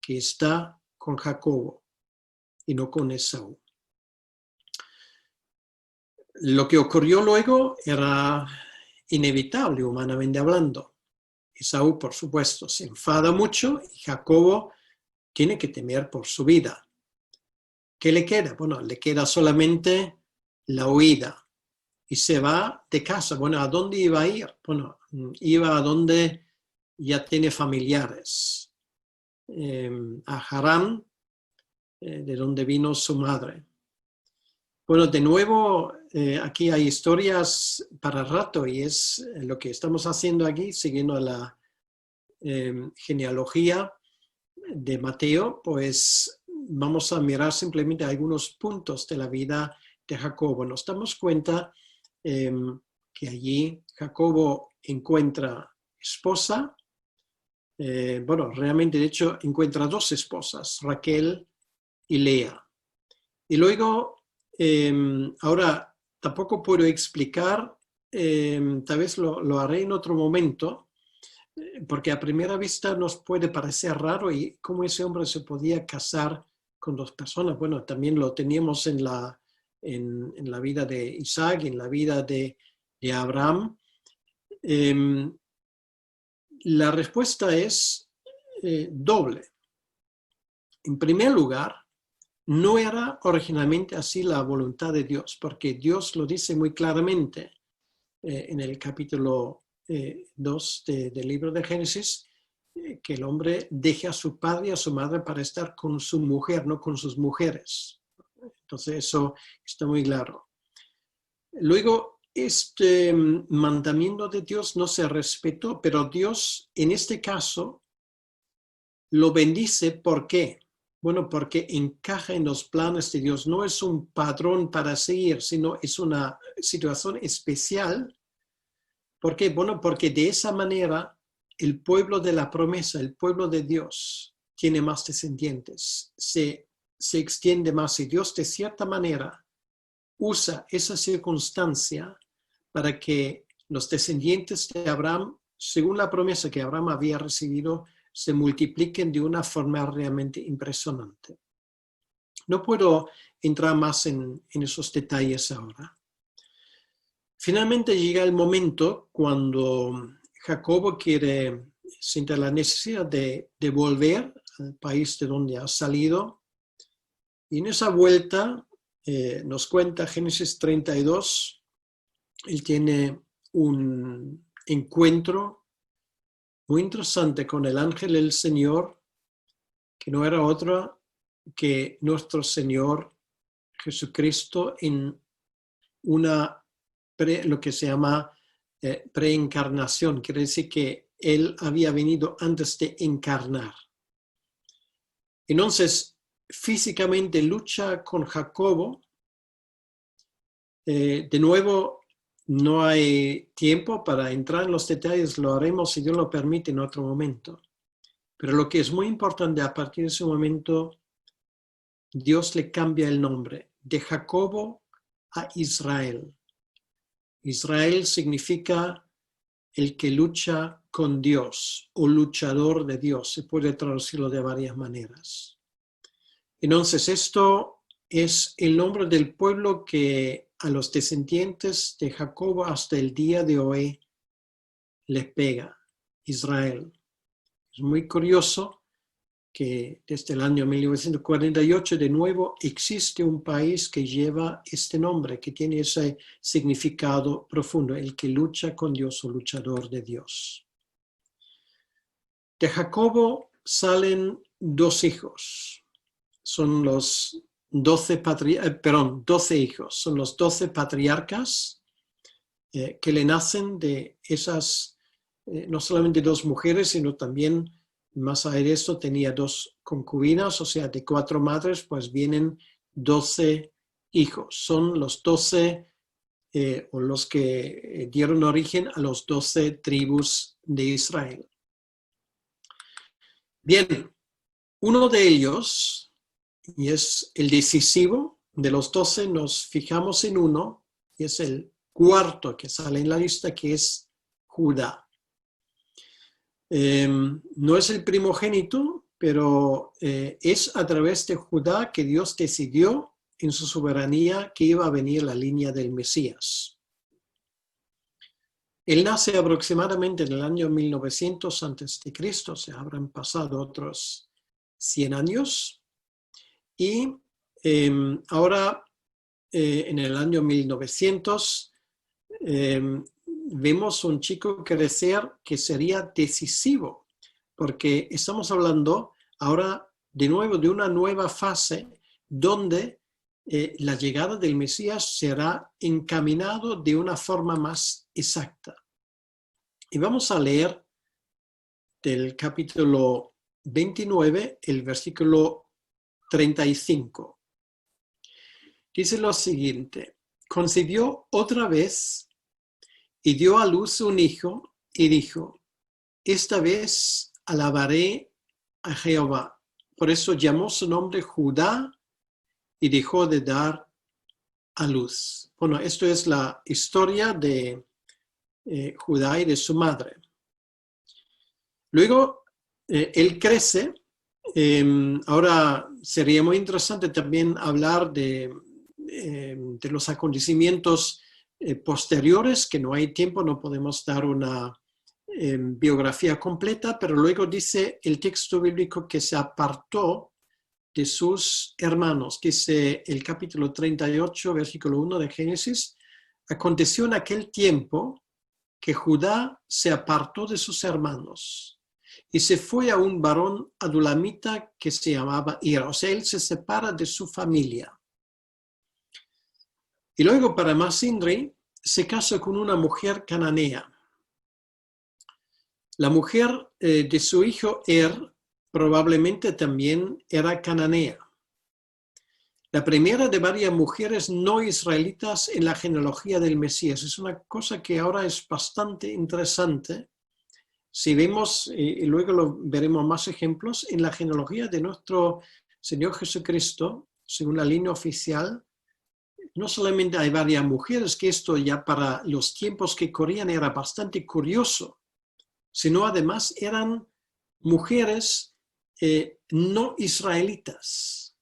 que está con Jacobo y no con Esaú. Lo que ocurrió luego era inevitable, humanamente hablando. Esaú, por supuesto, se enfada mucho y Jacobo tiene que temer por su vida. ¿Qué le queda? Bueno, le queda solamente la huida. Y se va de casa. Bueno, ¿a dónde iba a ir? Bueno, iba a donde ya tiene familiares. A Harán, de donde vino su madre. Bueno, de nuevo, aquí hay historias para rato y es lo que estamos haciendo aquí, siguiendo la genealogía de Mateo, pues vamos a mirar simplemente algunos puntos de la vida de Jacobo. Nos damos cuenta que allí Jacobo encuentra esposa, Bueno, realmente, de hecho, encuentra dos esposas, Raquel y Lea. Y luego, ahora tampoco puedo explicar, tal vez lo haré en otro momento, porque a primera vista nos puede parecer raro y cómo ese hombre se podía casar con dos personas. Bueno, también lo teníamos en la vida de Isaac, en la vida de Abraham. La respuesta es doble. En primer lugar, no era originalmente así la voluntad de Dios, porque Dios lo dice muy claramente en el capítulo 2 del libro de Génesis, que el hombre deje a su padre y a su madre para estar con su mujer, no con sus mujeres. Entonces eso está muy claro. Luego, este mandamiento de Dios no se respetó, pero Dios en este caso lo bendice. ¿Por qué? Bueno, porque encaja en los planes de Dios. No es un patrón para seguir, sino es una situación especial. ¿Por qué? Bueno, porque de esa manera el pueblo de la promesa, el pueblo de Dios, tiene más descendientes, se extiende más y Dios de cierta manera usa esa circunstancia para que los descendientes de Abraham, según la promesa que Abraham había recibido, se multipliquen de una forma realmente impresionante. No puedo entrar más en esos detalles ahora. Finalmente llega el momento cuando Jacobo siente la necesidad de volver al país de donde ha salido. Y en esa vuelta, nos cuenta Génesis 32, él tiene un encuentro muy interesante con el ángel del Señor, que no era otro que nuestro Señor Jesucristo en lo que se llama preencarnación. Quiere decir que él había venido antes de encarnar. Entonces, físicamente lucha con Jacobo. De nuevo, no hay tiempo para entrar en los detalles, lo haremos si Dios lo permite en otro momento. Pero lo que es muy importante, a partir de ese momento, Dios le cambia el nombre de Jacobo a Israel. Israel significa el que lucha con Dios o luchador de Dios. Se puede traducirlo de varias maneras. Entonces, esto es el nombre del pueblo que a los descendientes de Jacobo hasta el día de hoy les pega, Israel. Es muy curioso que desde el año 1948 de nuevo existe un país que lleva este nombre, que tiene ese significado profundo, el que lucha con Dios o luchador de Dios. De Jacobo salen dos hijos. Son los 12 hijos, son los 12 patriarcas que le nacen de esas, no solamente dos mujeres, sino también, más allá de esto, tenía dos concubinas, o sea, de 4 madres, pues vienen 12 hijos. Son los 12, o los que dieron origen a los 12 tribus de Israel. Bien, uno de ellos, y es el decisivo, de los 12 nos fijamos en uno, y es el cuarto que sale en la lista, que es Judá. No es el primogénito, pero es a través de Judá que Dios decidió en su soberanía que iba a venir la línea del Mesías. Él nace aproximadamente en el año 1900 a.C., o sea, habrán pasado otros 100 años. Y ahora, en el año 1900, vemos un chico crecer que sería decisivo, porque estamos hablando ahora de nuevo de una nueva fase donde la llegada del Mesías será encaminado de una forma más exacta. Y vamos a leer del capítulo 29, el versículo 35. Dice lo siguiente: concibió otra vez y dio a luz un hijo y dijo: esta vez alabaré a Jehová. Por eso llamó su nombre Judá y dejó de dar a luz. Bueno, esto es la historia de Judá y de su madre. Luego, él crece. Ahora sería muy interesante también hablar de los acontecimientos posteriores, que no hay tiempo, no podemos dar una biografía completa, pero luego dice el texto bíblico que se apartó de sus hermanos. Dice el capítulo 38, versículo 1 de Génesis: aconteció en aquel tiempo que Judá se apartó de sus hermanos y se fue a un varón adulamita que se llamaba Ira. O sea, él se separa de su familia. Y luego, para más inri, se casa con una mujer cananea. La mujer de su hijo probablemente también era cananea. La primera de varias mujeres no israelitas en la genealogía del Mesías. Es una cosa que ahora es bastante interesante. Si vemos, y luego veremos más ejemplos, en la genealogía de nuestro Señor Jesucristo, según la línea oficial, no solamente hay varias mujeres, que esto ya para los tiempos que corrían era bastante curioso, sino además eran mujeres no israelitas.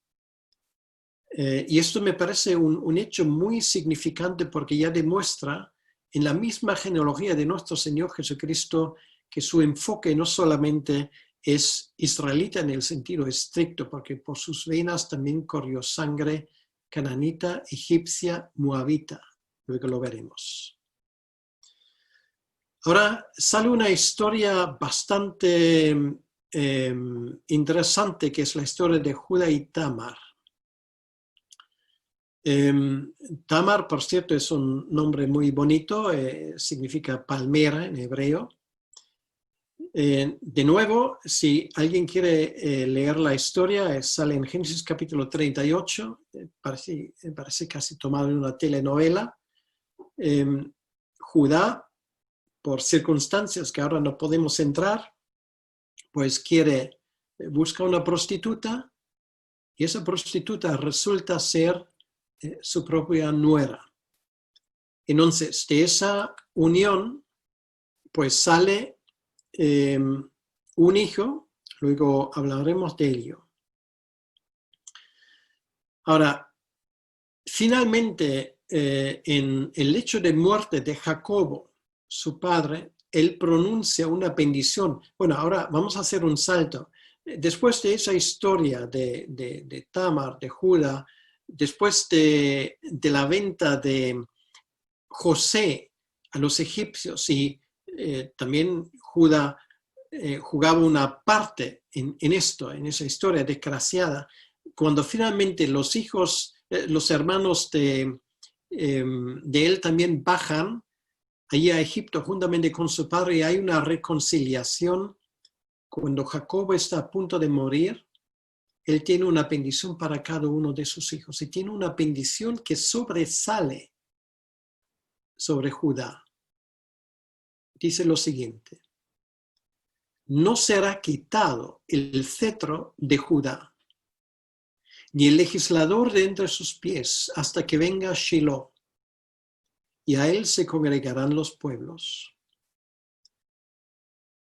Y esto me parece un hecho muy significante, porque ya demuestra en la misma genealogía de nuestro Señor Jesucristo que su enfoque no solamente es israelita en el sentido estricto, porque por sus venas también corrió sangre cananita, egipcia, moabita. Luego lo veremos. Ahora sale una historia bastante interesante, que es la historia de Judá y Tamar. Tamar, por cierto, es un nombre muy bonito, significa palmera en hebreo. De nuevo, si alguien quiere leer la historia, sale en Génesis capítulo 38, parece casi tomado en una telenovela. Judá, por circunstancias que ahora no podemos entrar, pues busca una prostituta, y esa prostituta resulta ser su propia nuera. Entonces, de esa unión, pues sale un hijo, luego hablaremos de ello. Ahora, finalmente, en el hecho de muerte de Jacobo, su padre, él pronuncia una bendición. Bueno, ahora vamos a hacer un salto. Después de esa historia de Tamar, de Judá, después de la venta de José a los egipcios, y también Judá jugaba una parte en esto, en esa historia desgraciada, cuando finalmente los hijos, los hermanos de él también bajan allí a Egipto juntamente con su padre, y hay una reconciliación. Cuando Jacobo está a punto de morir, él tiene una bendición para cada uno de sus hijos, y tiene una bendición que sobresale sobre Judá. Dice lo siguiente: no será quitado el cetro de Judá, ni el legislador de entre sus pies, hasta que venga Shiloh, y a él se congregarán los pueblos.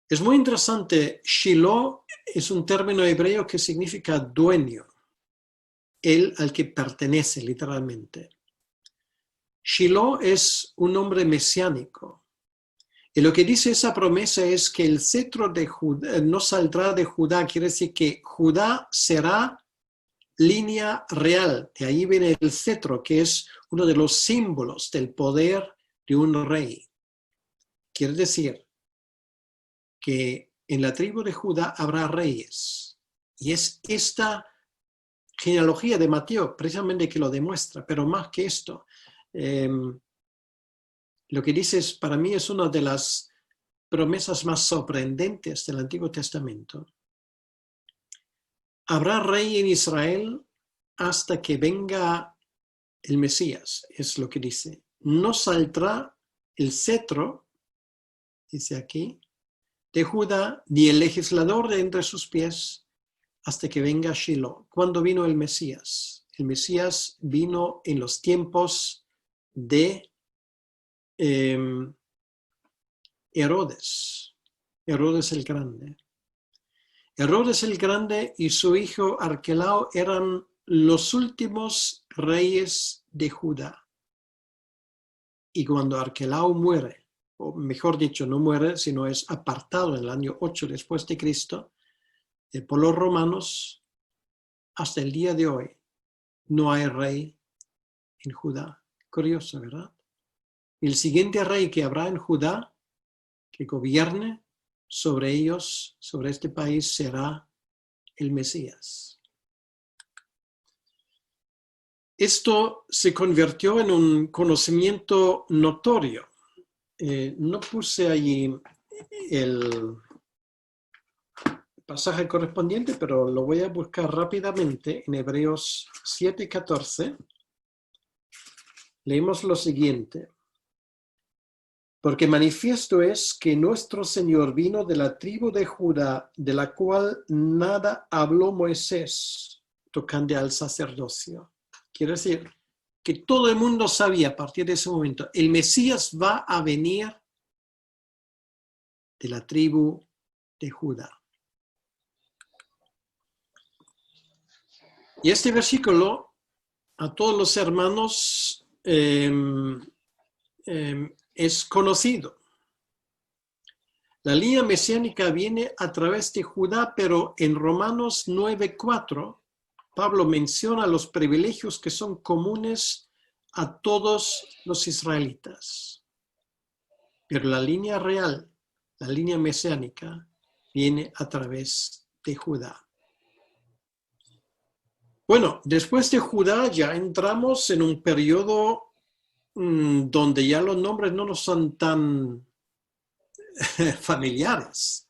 Es muy interesante. Shiloh es un término hebreo que significa dueño, él al que pertenece literalmente. Shiloh es un nombre mesiánico. Y lo que dice esa promesa es que el cetro de Judá no saldrá de Judá, quiere decir que Judá será línea real. De ahí viene el cetro, que es uno de los símbolos del poder de un rey. Quiere decir que en la tribu de Judá habrá reyes. Y es esta genealogía de Mateo precisamente que lo demuestra, pero más que esto, lo que dice para mí es una de las promesas más sorprendentes del Antiguo Testamento. Habrá rey en Israel hasta que venga el Mesías, es lo que dice. No saldrá el cetro, dice aquí, de Judá, ni el legislador de entre sus pies, hasta que venga Shiloh. ¿Cuándo vino el Mesías? El Mesías vino en los tiempos de Herodes el Grande. Herodes el Grande y su hijo Arquelao eran los últimos reyes de Judá. Y cuando Arquelao muere, o mejor dicho, no muere, sino es apartado en el año 8 después de Cristo, por los romanos, hasta el día de hoy, no hay rey en Judá. Curioso, ¿verdad? El siguiente rey que habrá en Judá, que gobierne sobre ellos, sobre este país, será el Mesías. Esto se convirtió en un conocimiento notorio. No puse allí el pasaje correspondiente, pero lo voy a buscar rápidamente en Hebreos 7:14. Leemos lo siguiente. Porque manifiesto es que nuestro Señor vino de la tribu de Judá, de la cual nada habló Moisés, tocante al sacerdocio. Quiere decir que todo el mundo sabía a partir de ese momento, el Mesías va a venir de la tribu de Judá. Y este versículo a todos los hermanos es conocido. La línea mesiánica viene a través de Judá, pero en Romanos 9:4, Pablo menciona los privilegios que son comunes a todos los israelitas. Pero la línea real, la línea mesiánica, viene a través de Judá. Bueno, después de Judá ya entramos en un periodo donde ya los nombres no nos son tan familiares.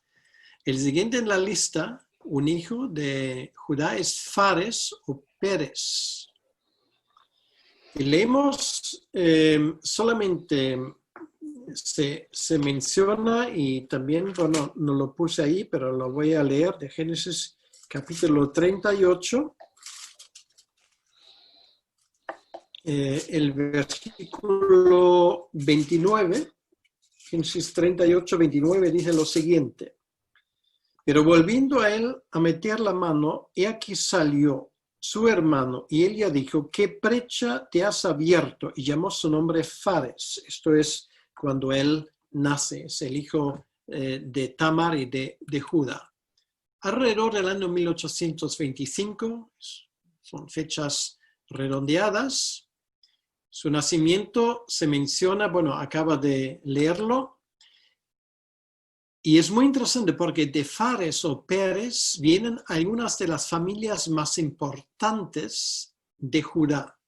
El siguiente en la lista, un hijo de Judá, es Fares o Pérez. Y leemos solamente se menciona, y también, bueno, no lo puse ahí, pero lo voy a leer, de Génesis capítulo 38. El versículo 29, Génesis 38, 29, dice lo siguiente. Pero volviendo a él a meter la mano, he aquí salió su hermano, y ella dijo, ¿qué brecha te has abierto? Y llamó su nombre Fares. Esto es cuando él nace, es el hijo de Tamar y de Judá. Alrededor del año 1825, son fechas redondeadas. Su nacimiento se menciona, bueno, acaba de leerlo, y es muy interesante porque de Fares o Pérez vienen algunas de las familias más importantes de Judá.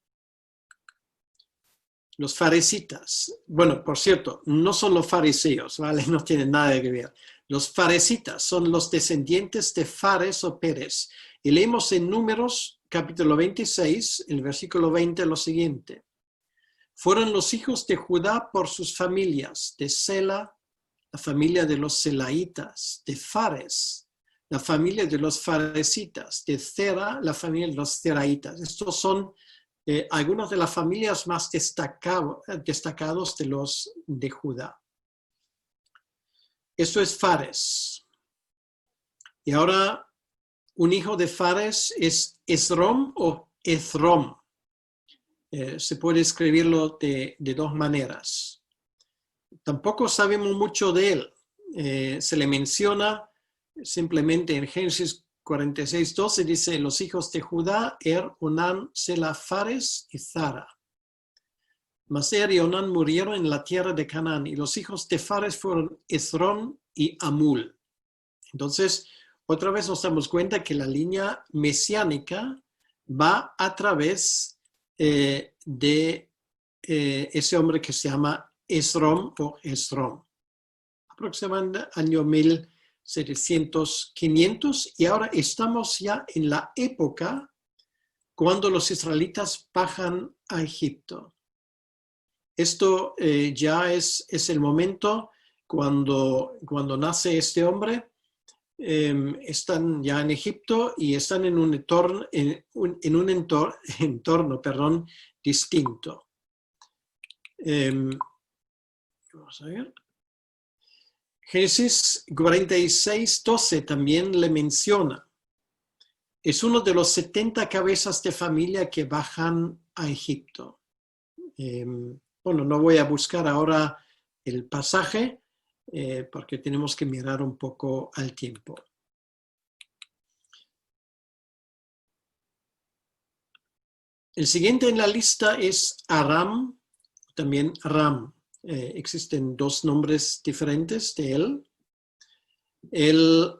Los faresitas, bueno, por cierto, no son los fariseos, ¿vale? No tienen nada que ver. Los faresitas son los descendientes de Fares o Pérez. Y leemos en Números, capítulo 26, el versículo 20, lo siguiente. Fueron los hijos de Judá por sus familias, de Sela, la familia de los selaitas, de Fares, la familia de los faresitas, de Zera, la familia de los zeraitas. Estos son algunas de las familias más destacados de los de Judá. Esto es Fares. Y ahora un hijo de Fares es Esrom o Ezrom. Se puede escribirlo de dos maneras. Tampoco sabemos mucho de él. Se le menciona simplemente en Génesis 46:12, dice, los hijos de Judá, Onán, Sela, Fares y Zara. Mas y Onán murieron en la tierra de Canaán, y los hijos de Fares fueron Esrón y Amul. Entonces, otra vez nos damos cuenta que la línea mesiánica va a través de ese hombre que se llama Esrom o Esrom. Aproximadamente año 1700, 500, y ahora estamos ya en la época cuando los israelitas bajan a Egipto. Esto ya es el momento cuando nace este hombre, están ya en Egipto y están en un entorno, perdón, distinto. Vamos a ver. Génesis 46:12 también le menciona. Es uno de los 70 cabezas de familia que bajan a Egipto. Bueno, no voy a buscar ahora el pasaje porque tenemos que mirar un poco al tiempo. El siguiente en la lista es Aram, también Ram. Existen dos nombres diferentes de él. Él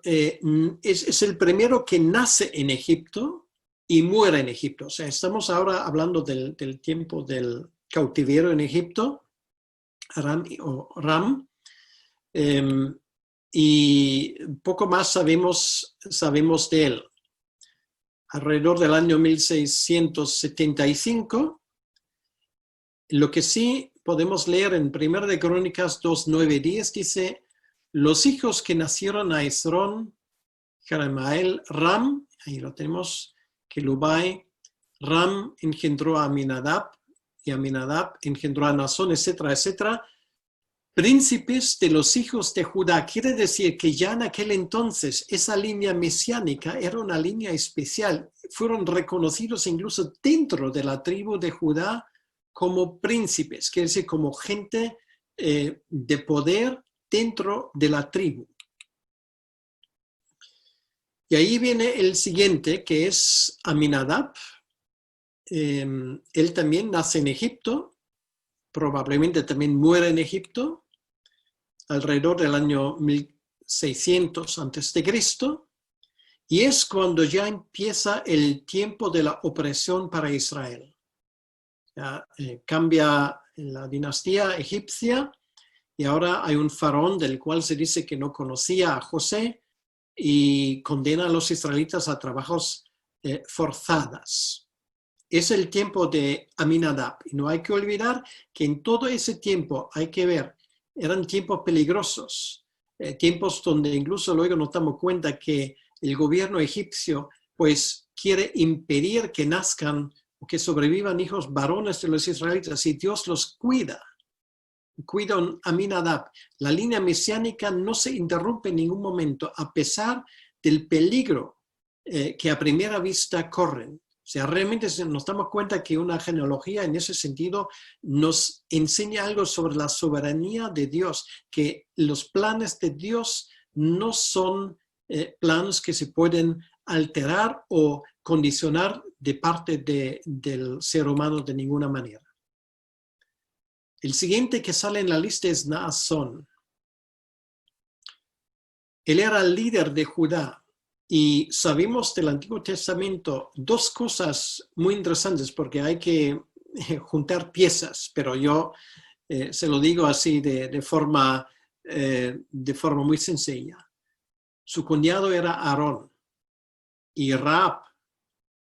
es el primero que nace en Egipto y muere en Egipto. O sea, estamos ahora hablando del tiempo del cautiverio en Egipto, Aram o Ram. Y poco más sabemos de él. Alrededor del año 1675, lo que sí podemos leer en 1 de Crónicas 2:9-10 dice: los hijos que nacieron a Esrón, Jerahmeel, Ram, ahí lo tenemos, Kelubai, Ram engendró a Aminadab, y Aminadab engendró a Naasón, etcétera, etcétera, príncipes de los hijos de Judá. Quiere decir que ya en aquel entonces esa línea mesiánica era una línea especial. Fueron reconocidos incluso dentro de la tribu de Judá como príncipes, quiere decir como gente de poder dentro de la tribu. Y ahí viene el siguiente, que es Aminadab. Él también nace en Egipto, probablemente también muere en Egipto, alrededor del año 1600 a.C., y es cuando ya empieza el tiempo de la opresión para Israel. Ya, cambia la dinastía egipcia y ahora hay un faraón del cual se dice que no conocía a José y condena a los israelitas a trabajos forzados. Es el tiempo de Aminadab. Y no hay que olvidar que en todo ese tiempo, hay que ver, eran tiempos peligrosos, tiempos donde incluso luego nos damos cuenta que el gobierno egipcio pues quiere impedir que nazcan o que sobrevivan hijos varones de los israelitas, y Dios los cuida. Cuida a Aminadab. La línea mesiánica no se interrumpe en ningún momento, a pesar del peligro que a primera vista corren. O sea, realmente nos damos cuenta que una genealogía en ese sentido nos enseña algo sobre la soberanía de Dios, que los planes de Dios no son planes que se pueden alterar o condicionar de parte del ser humano de ninguna manera. El siguiente que sale en la lista es Naasón. Él era el líder de Judá. Y sabemos del Antiguo Testamento dos cosas muy interesantes, porque hay que juntar piezas, pero yo se lo digo así de forma muy sencilla. Su cuñado era Aarón, y Rahab,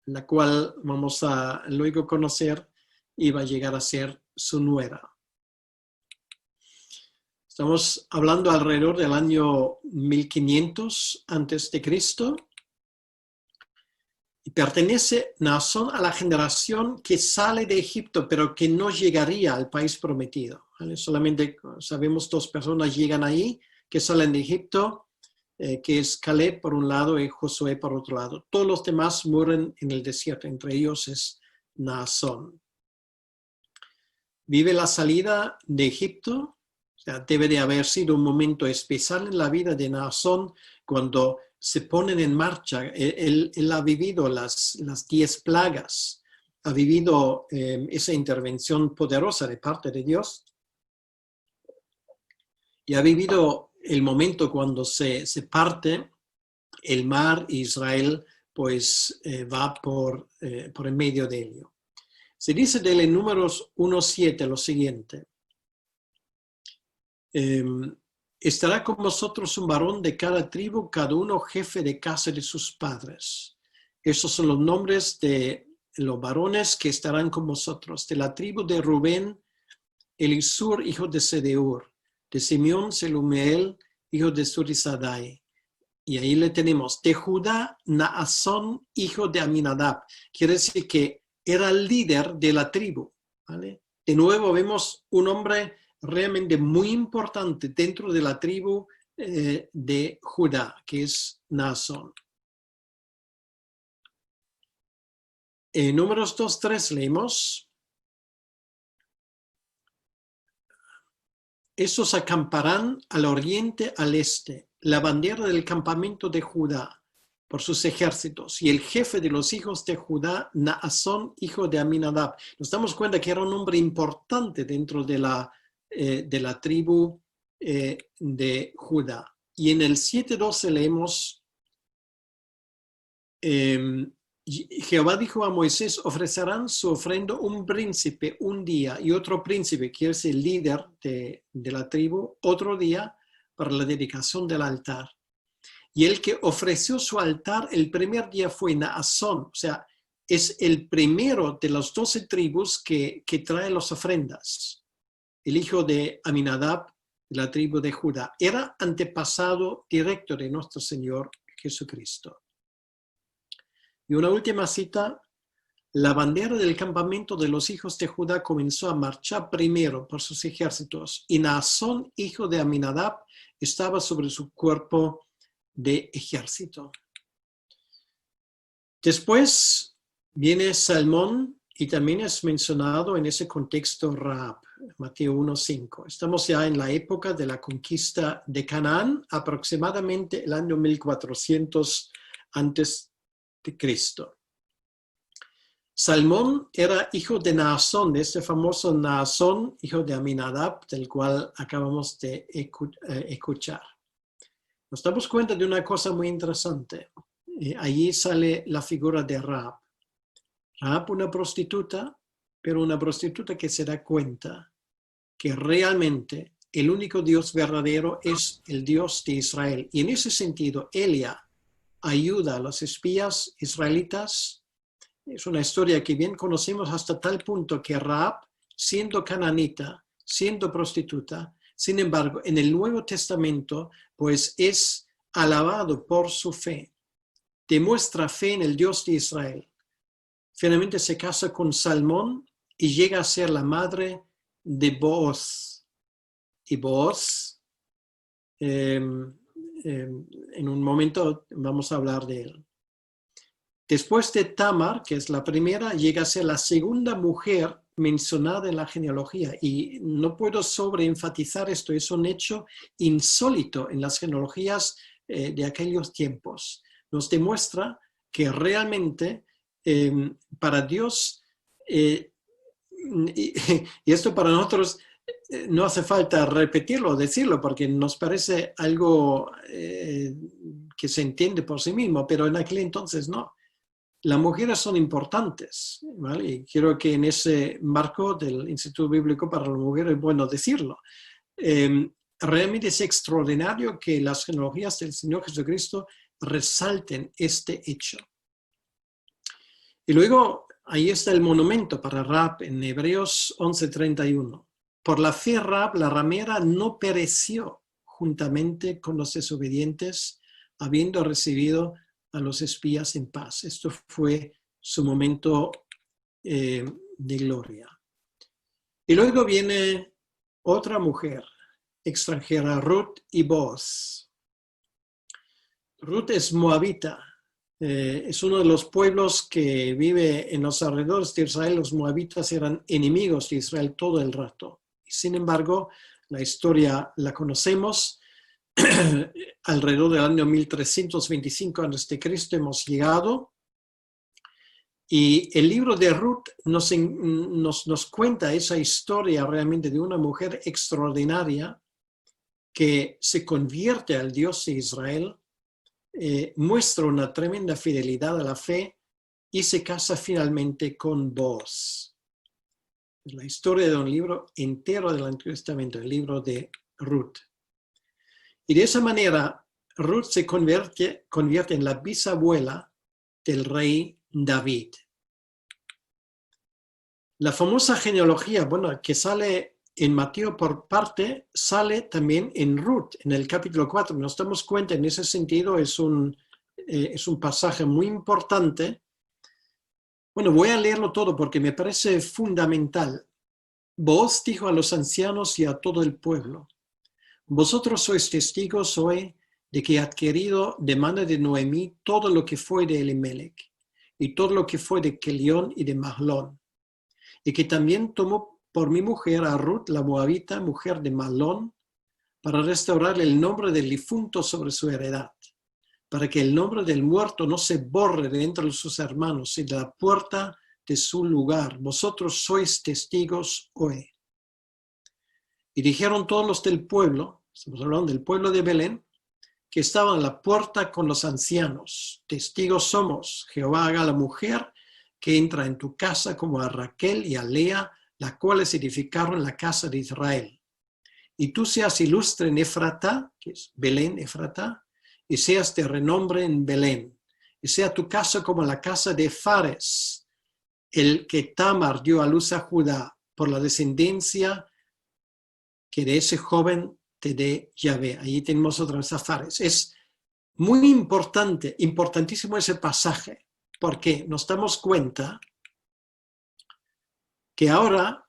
la cual vamos a luego conocer, iba a llegar a ser su nuera. Estamos hablando alrededor del año 1500 a.C. y pertenece Naasón a la generación que sale de Egipto, pero que no llegaría al país prometido. ¿Vale? Solamente sabemos dos personas llegan ahí, que salen de Egipto, que es Caleb por un lado y Josué por otro lado. Todos los demás mueren en el desierto, entre ellos es Naasón. Vive la salida de Egipto. O sea, debe de haber sido un momento especial en la vida de Naasón cuando se ponen en marcha. Él ha vivido las 10 plagas, ha vivido esa intervención poderosa de parte de Dios, y ha vivido el momento cuando se parte el mar y Israel pues va por en medio de ello. Se dice de él en Números 1:7 lo siguiente: estará con vosotros un varón de cada tribu, cada uno jefe de casa de sus padres. Estos son los nombres de los varones que estarán con vosotros. De la tribu de Rubén, Elisur, hijo de Sedeur. De Simeón, Selumeel, hijo de Surisadai. Y ahí le tenemos. De Judá, Naasón, hijo de Aminadab. Quiere decir que era el líder de la tribu, ¿vale? De nuevo vemos un hombre realmente muy importante dentro de la tribu de Judá, que es Naasón. En Números 2:3 leemos: estos acamparán al oriente, al este, la bandera del campamento de Judá por sus ejércitos, y el jefe de los hijos de Judá, Naasón, hijo de Aminadab. Nos damos cuenta que era un hombre importante dentro de la tribu de Judá. Y en el 7:12 leemos: Jehová dijo a Moisés: ofrecerán su ofrenda un príncipe un día y otro príncipe, que es el líder de la tribu, otro día para la dedicación del altar. Y el que ofreció su altar el primer día fue Naasón, o sea, es el primero de las 12 tribus que trae las ofrendas. El hijo de Aminadab, de la tribu de Judá, era antepasado directo de nuestro Señor Jesucristo. Y una última cita: la bandera del campamento de los hijos de Judá comenzó a marchar primero por sus ejércitos, y Naasón, hijo de Aminadab, estaba sobre su cuerpo de ejército. Después viene Salmón, y también es mencionado en ese contexto Rahab, Mateo 1:5. Estamos ya en la época de la conquista de Canaán, aproximadamente el año 1400 antes de Cristo. Salmón era hijo de Naasón, de ese famoso Naasón, hijo de Aminadab, del cual acabamos de escuchar. Nos damos cuenta de una cosa muy interesante. Allí sale la figura de Rahab. Rahab, una prostituta, pero una prostituta que se da cuenta que realmente el único Dios verdadero es el Dios de Israel. Y en ese sentido, ella ayuda a los espías israelitas. Es una historia que bien conocemos hasta tal punto que Rahab, siendo cananita, siendo prostituta, sin embargo, en el Nuevo Testamento, pues es alabado por su fe. Demuestra fe en el Dios de Israel. Finalmente se casa con Salmón y llega a ser la madre de Booz. Y Booz, en un momento vamos a hablar de él. Después de Tamar, que es la primera, llega a ser la segunda mujer mencionada en la genealogía. Y no puedo sobreenfatizar esto, es un hecho insólito en las genealogías de aquellos tiempos. Nos demuestra que realmente para Dios, y esto para nosotros no hace falta repetirlo o decirlo, porque nos parece algo que se entiende por sí mismo, pero en aquel entonces no. Las mujeres son importantes, ¿vale? Y quiero que en ese marco del Instituto Bíblico para las Mujeres es bueno decirlo. Realmente es extraordinario que las genealogías del Señor Jesucristo resalten este hecho. Y luego ahí está el monumento para Rahab en Hebreos 11:31. Por la fe Rahab, la ramera, no pereció juntamente con los desobedientes, habiendo recibido a los espías en paz. Esto fue su momento de gloria. Y luego viene otra mujer extranjera, Ruth y Booz. Ruth es moabita. Es uno de los pueblos que vive en los alrededores de Israel. Los moabitas eran enemigos de Israel todo el rato. Sin embargo, la historia la conocemos. Alrededor del año 1325 a.C. hemos llegado, y el libro de Ruth nos cuenta esa historia realmente de una mujer extraordinaria que se convierte al Dios de Israel, muestra una tremenda fidelidad a la fe y se casa finalmente con Booz. Es la historia de un libro entero del Antiguo Testamento, el libro de Ruth. Y de esa manera, Ruth se convierte en la bisabuela del rey David. La famosa genealogía, bueno, que sale en Mateo por parte sale también en Ruth, en el capítulo 4. Nos damos cuenta, en ese sentido es un pasaje muy importante. Bueno, voy a leerlo todo porque me parece fundamental. Vos, dijo a los ancianos y a todo el pueblo, vosotros sois testigos hoy de que he adquirido de mano de Noemí todo lo que fue de Elimelech y todo lo que fue de Kelión y de Mahlón, y que también tomó por mi mujer a Ruth, la moabita, mujer de Mahlón, para restaurar el nombre del difunto sobre su heredad, para que el nombre del muerto no se borre de entre sus hermanos y de la puerta de su lugar. Vosotros sois testigos hoy. Y dijeron todos los del pueblo, estamos hablando del pueblo de Belén, que estaban a la puerta con los ancianos. Testigos somos, Jehová haga a la mujer que entra en tu casa como a Raquel y a Lea, las cuales edificaron la casa de Israel. Y tú seas ilustre en Efratá, que es Belén, Efratá, y seas de renombre en Belén. Y sea tu casa como la casa de Fares, el que Tamar dio a luz a Judá, por la descendencia que de ese joven te dé Yahvé. Allí tenemos otra vez a Fares. Es muy importante, importantísimo ese pasaje, porque nos damos cuenta que ahora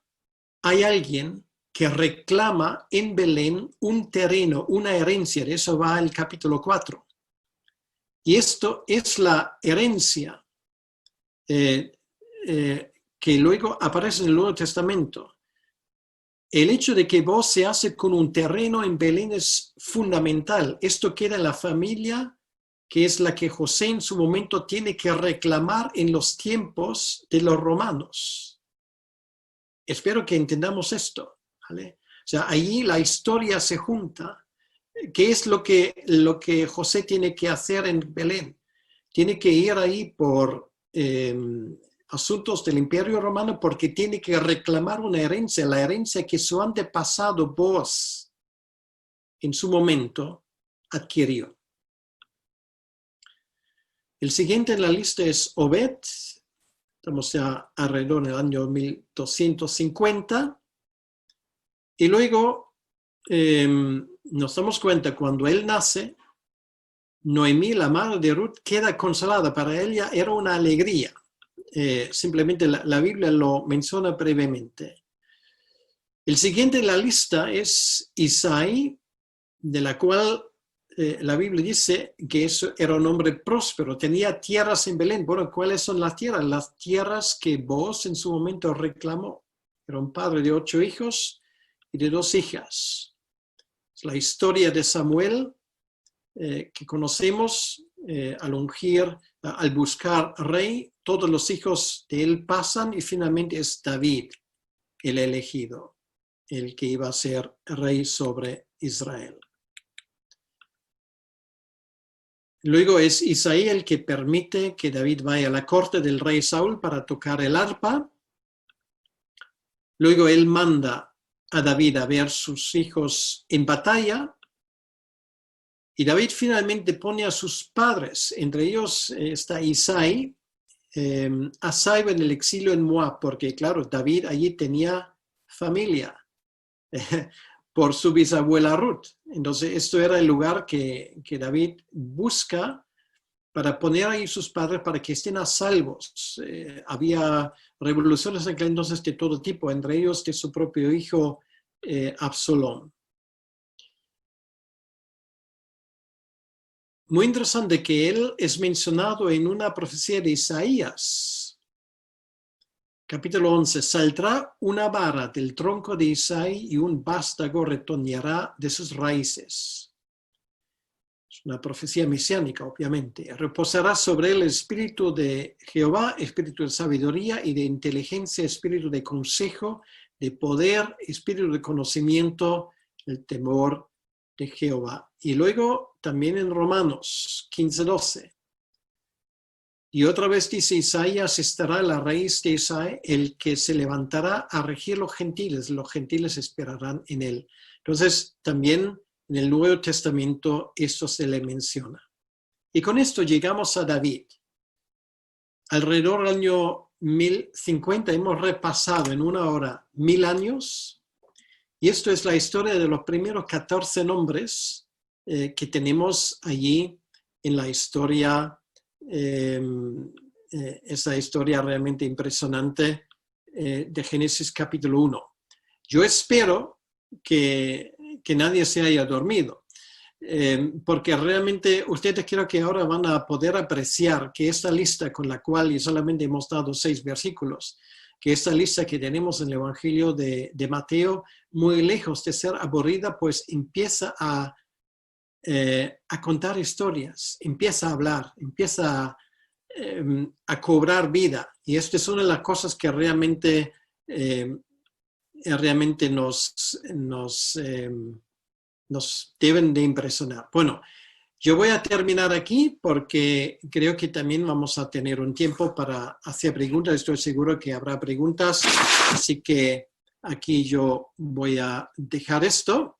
hay alguien que reclama en Belén un terreno, una herencia. De eso va el capítulo 4. Y esto es la herencia que luego aparece en el Nuevo Testamento. El hecho de que vos se hace con un terreno en Belén es fundamental. Esto queda en la familia, que es la que José en su momento tiene que reclamar en los tiempos de los romanos. Espero que entendamos esto, ¿vale? O sea, ahí la historia se junta. ¿Qué es lo que José tiene que hacer en Belén? Tiene que ir ahí por asuntos del Imperio Romano porque tiene que reclamar una herencia, la herencia que su antepasado Boaz en su momento adquirió. El siguiente en la lista es Obed. Estamos ya alrededor del año 1250. Y luego nos damos cuenta cuando él nace, Noemí, la madre de Ruth, queda consolada. Para ella era una alegría. Simplemente la Biblia lo menciona brevemente. El siguiente en la lista es Isaí, de la cual la Biblia dice que eso era un hombre próspero, tenía tierras en Belén. Bueno, ¿cuáles son las tierras? Las tierras que Boaz en su momento reclamó. Era un padre de 8 hijos y de 2 hijas. Es la historia de Samuel que conocemos al ungir, al buscar rey. Todos los hijos de él pasan y finalmente es David, el elegido, el que iba a ser rey sobre Israel. Luego es Isaí el que permite que David vaya a la corte del rey Saúl para tocar el arpa. Luego él manda a David a ver sus hijos en batalla. Y David finalmente pone a sus padres, entre ellos está Isaí, a salvo en el exilio en Moab, porque claro, David allí tenía familia por su bisabuela Ruth. Entonces esto era el lugar que David busca para poner ahí sus padres para que estén a salvos. Había revoluciones en aquel entonces de todo tipo, entre ellos de su propio hijo Absalón. Muy interesante que él es mencionado en una profecía de Isaías. Capítulo 11. Saldrá una vara del tronco de Isaí y un vástago retoñará de sus raíces. Es una profecía mesiánica, obviamente. Reposará sobre él el espíritu de Jehová, espíritu de sabiduría y de inteligencia, espíritu de consejo, de poder, espíritu de conocimiento, el temor de Jehová. Y luego también en Romanos 15:12. Y otra vez dice Isaías, estará la raíz de Isaí, el que se levantará a regir los gentiles esperarán en él. Entonces también en el Nuevo Testamento esto se le menciona. Y con esto llegamos a David. Alrededor del año 1050 hemos repasado en una hora 1000 años Y esto es la historia de los primeros 14 nombres que tenemos allí en la historia, esa historia realmente impresionante de Génesis capítulo 1. Yo espero que nadie se haya dormido, porque realmente ustedes creo que ahora van a poder apreciar que esta lista con la cual y solamente hemos dado 6 versículos, que esta lista que tenemos en el Evangelio de Mateo, muy lejos de ser aburrida, pues empieza a contar historias, empieza a hablar, empieza a cobrar vida. Y esto es una de las cosas que realmente nos deben de impresionar. Bueno, yo voy a terminar aquí porque creo que también vamos a tener un tiempo para hacer preguntas. Estoy seguro que habrá preguntas, así que aquí yo voy a dejar esto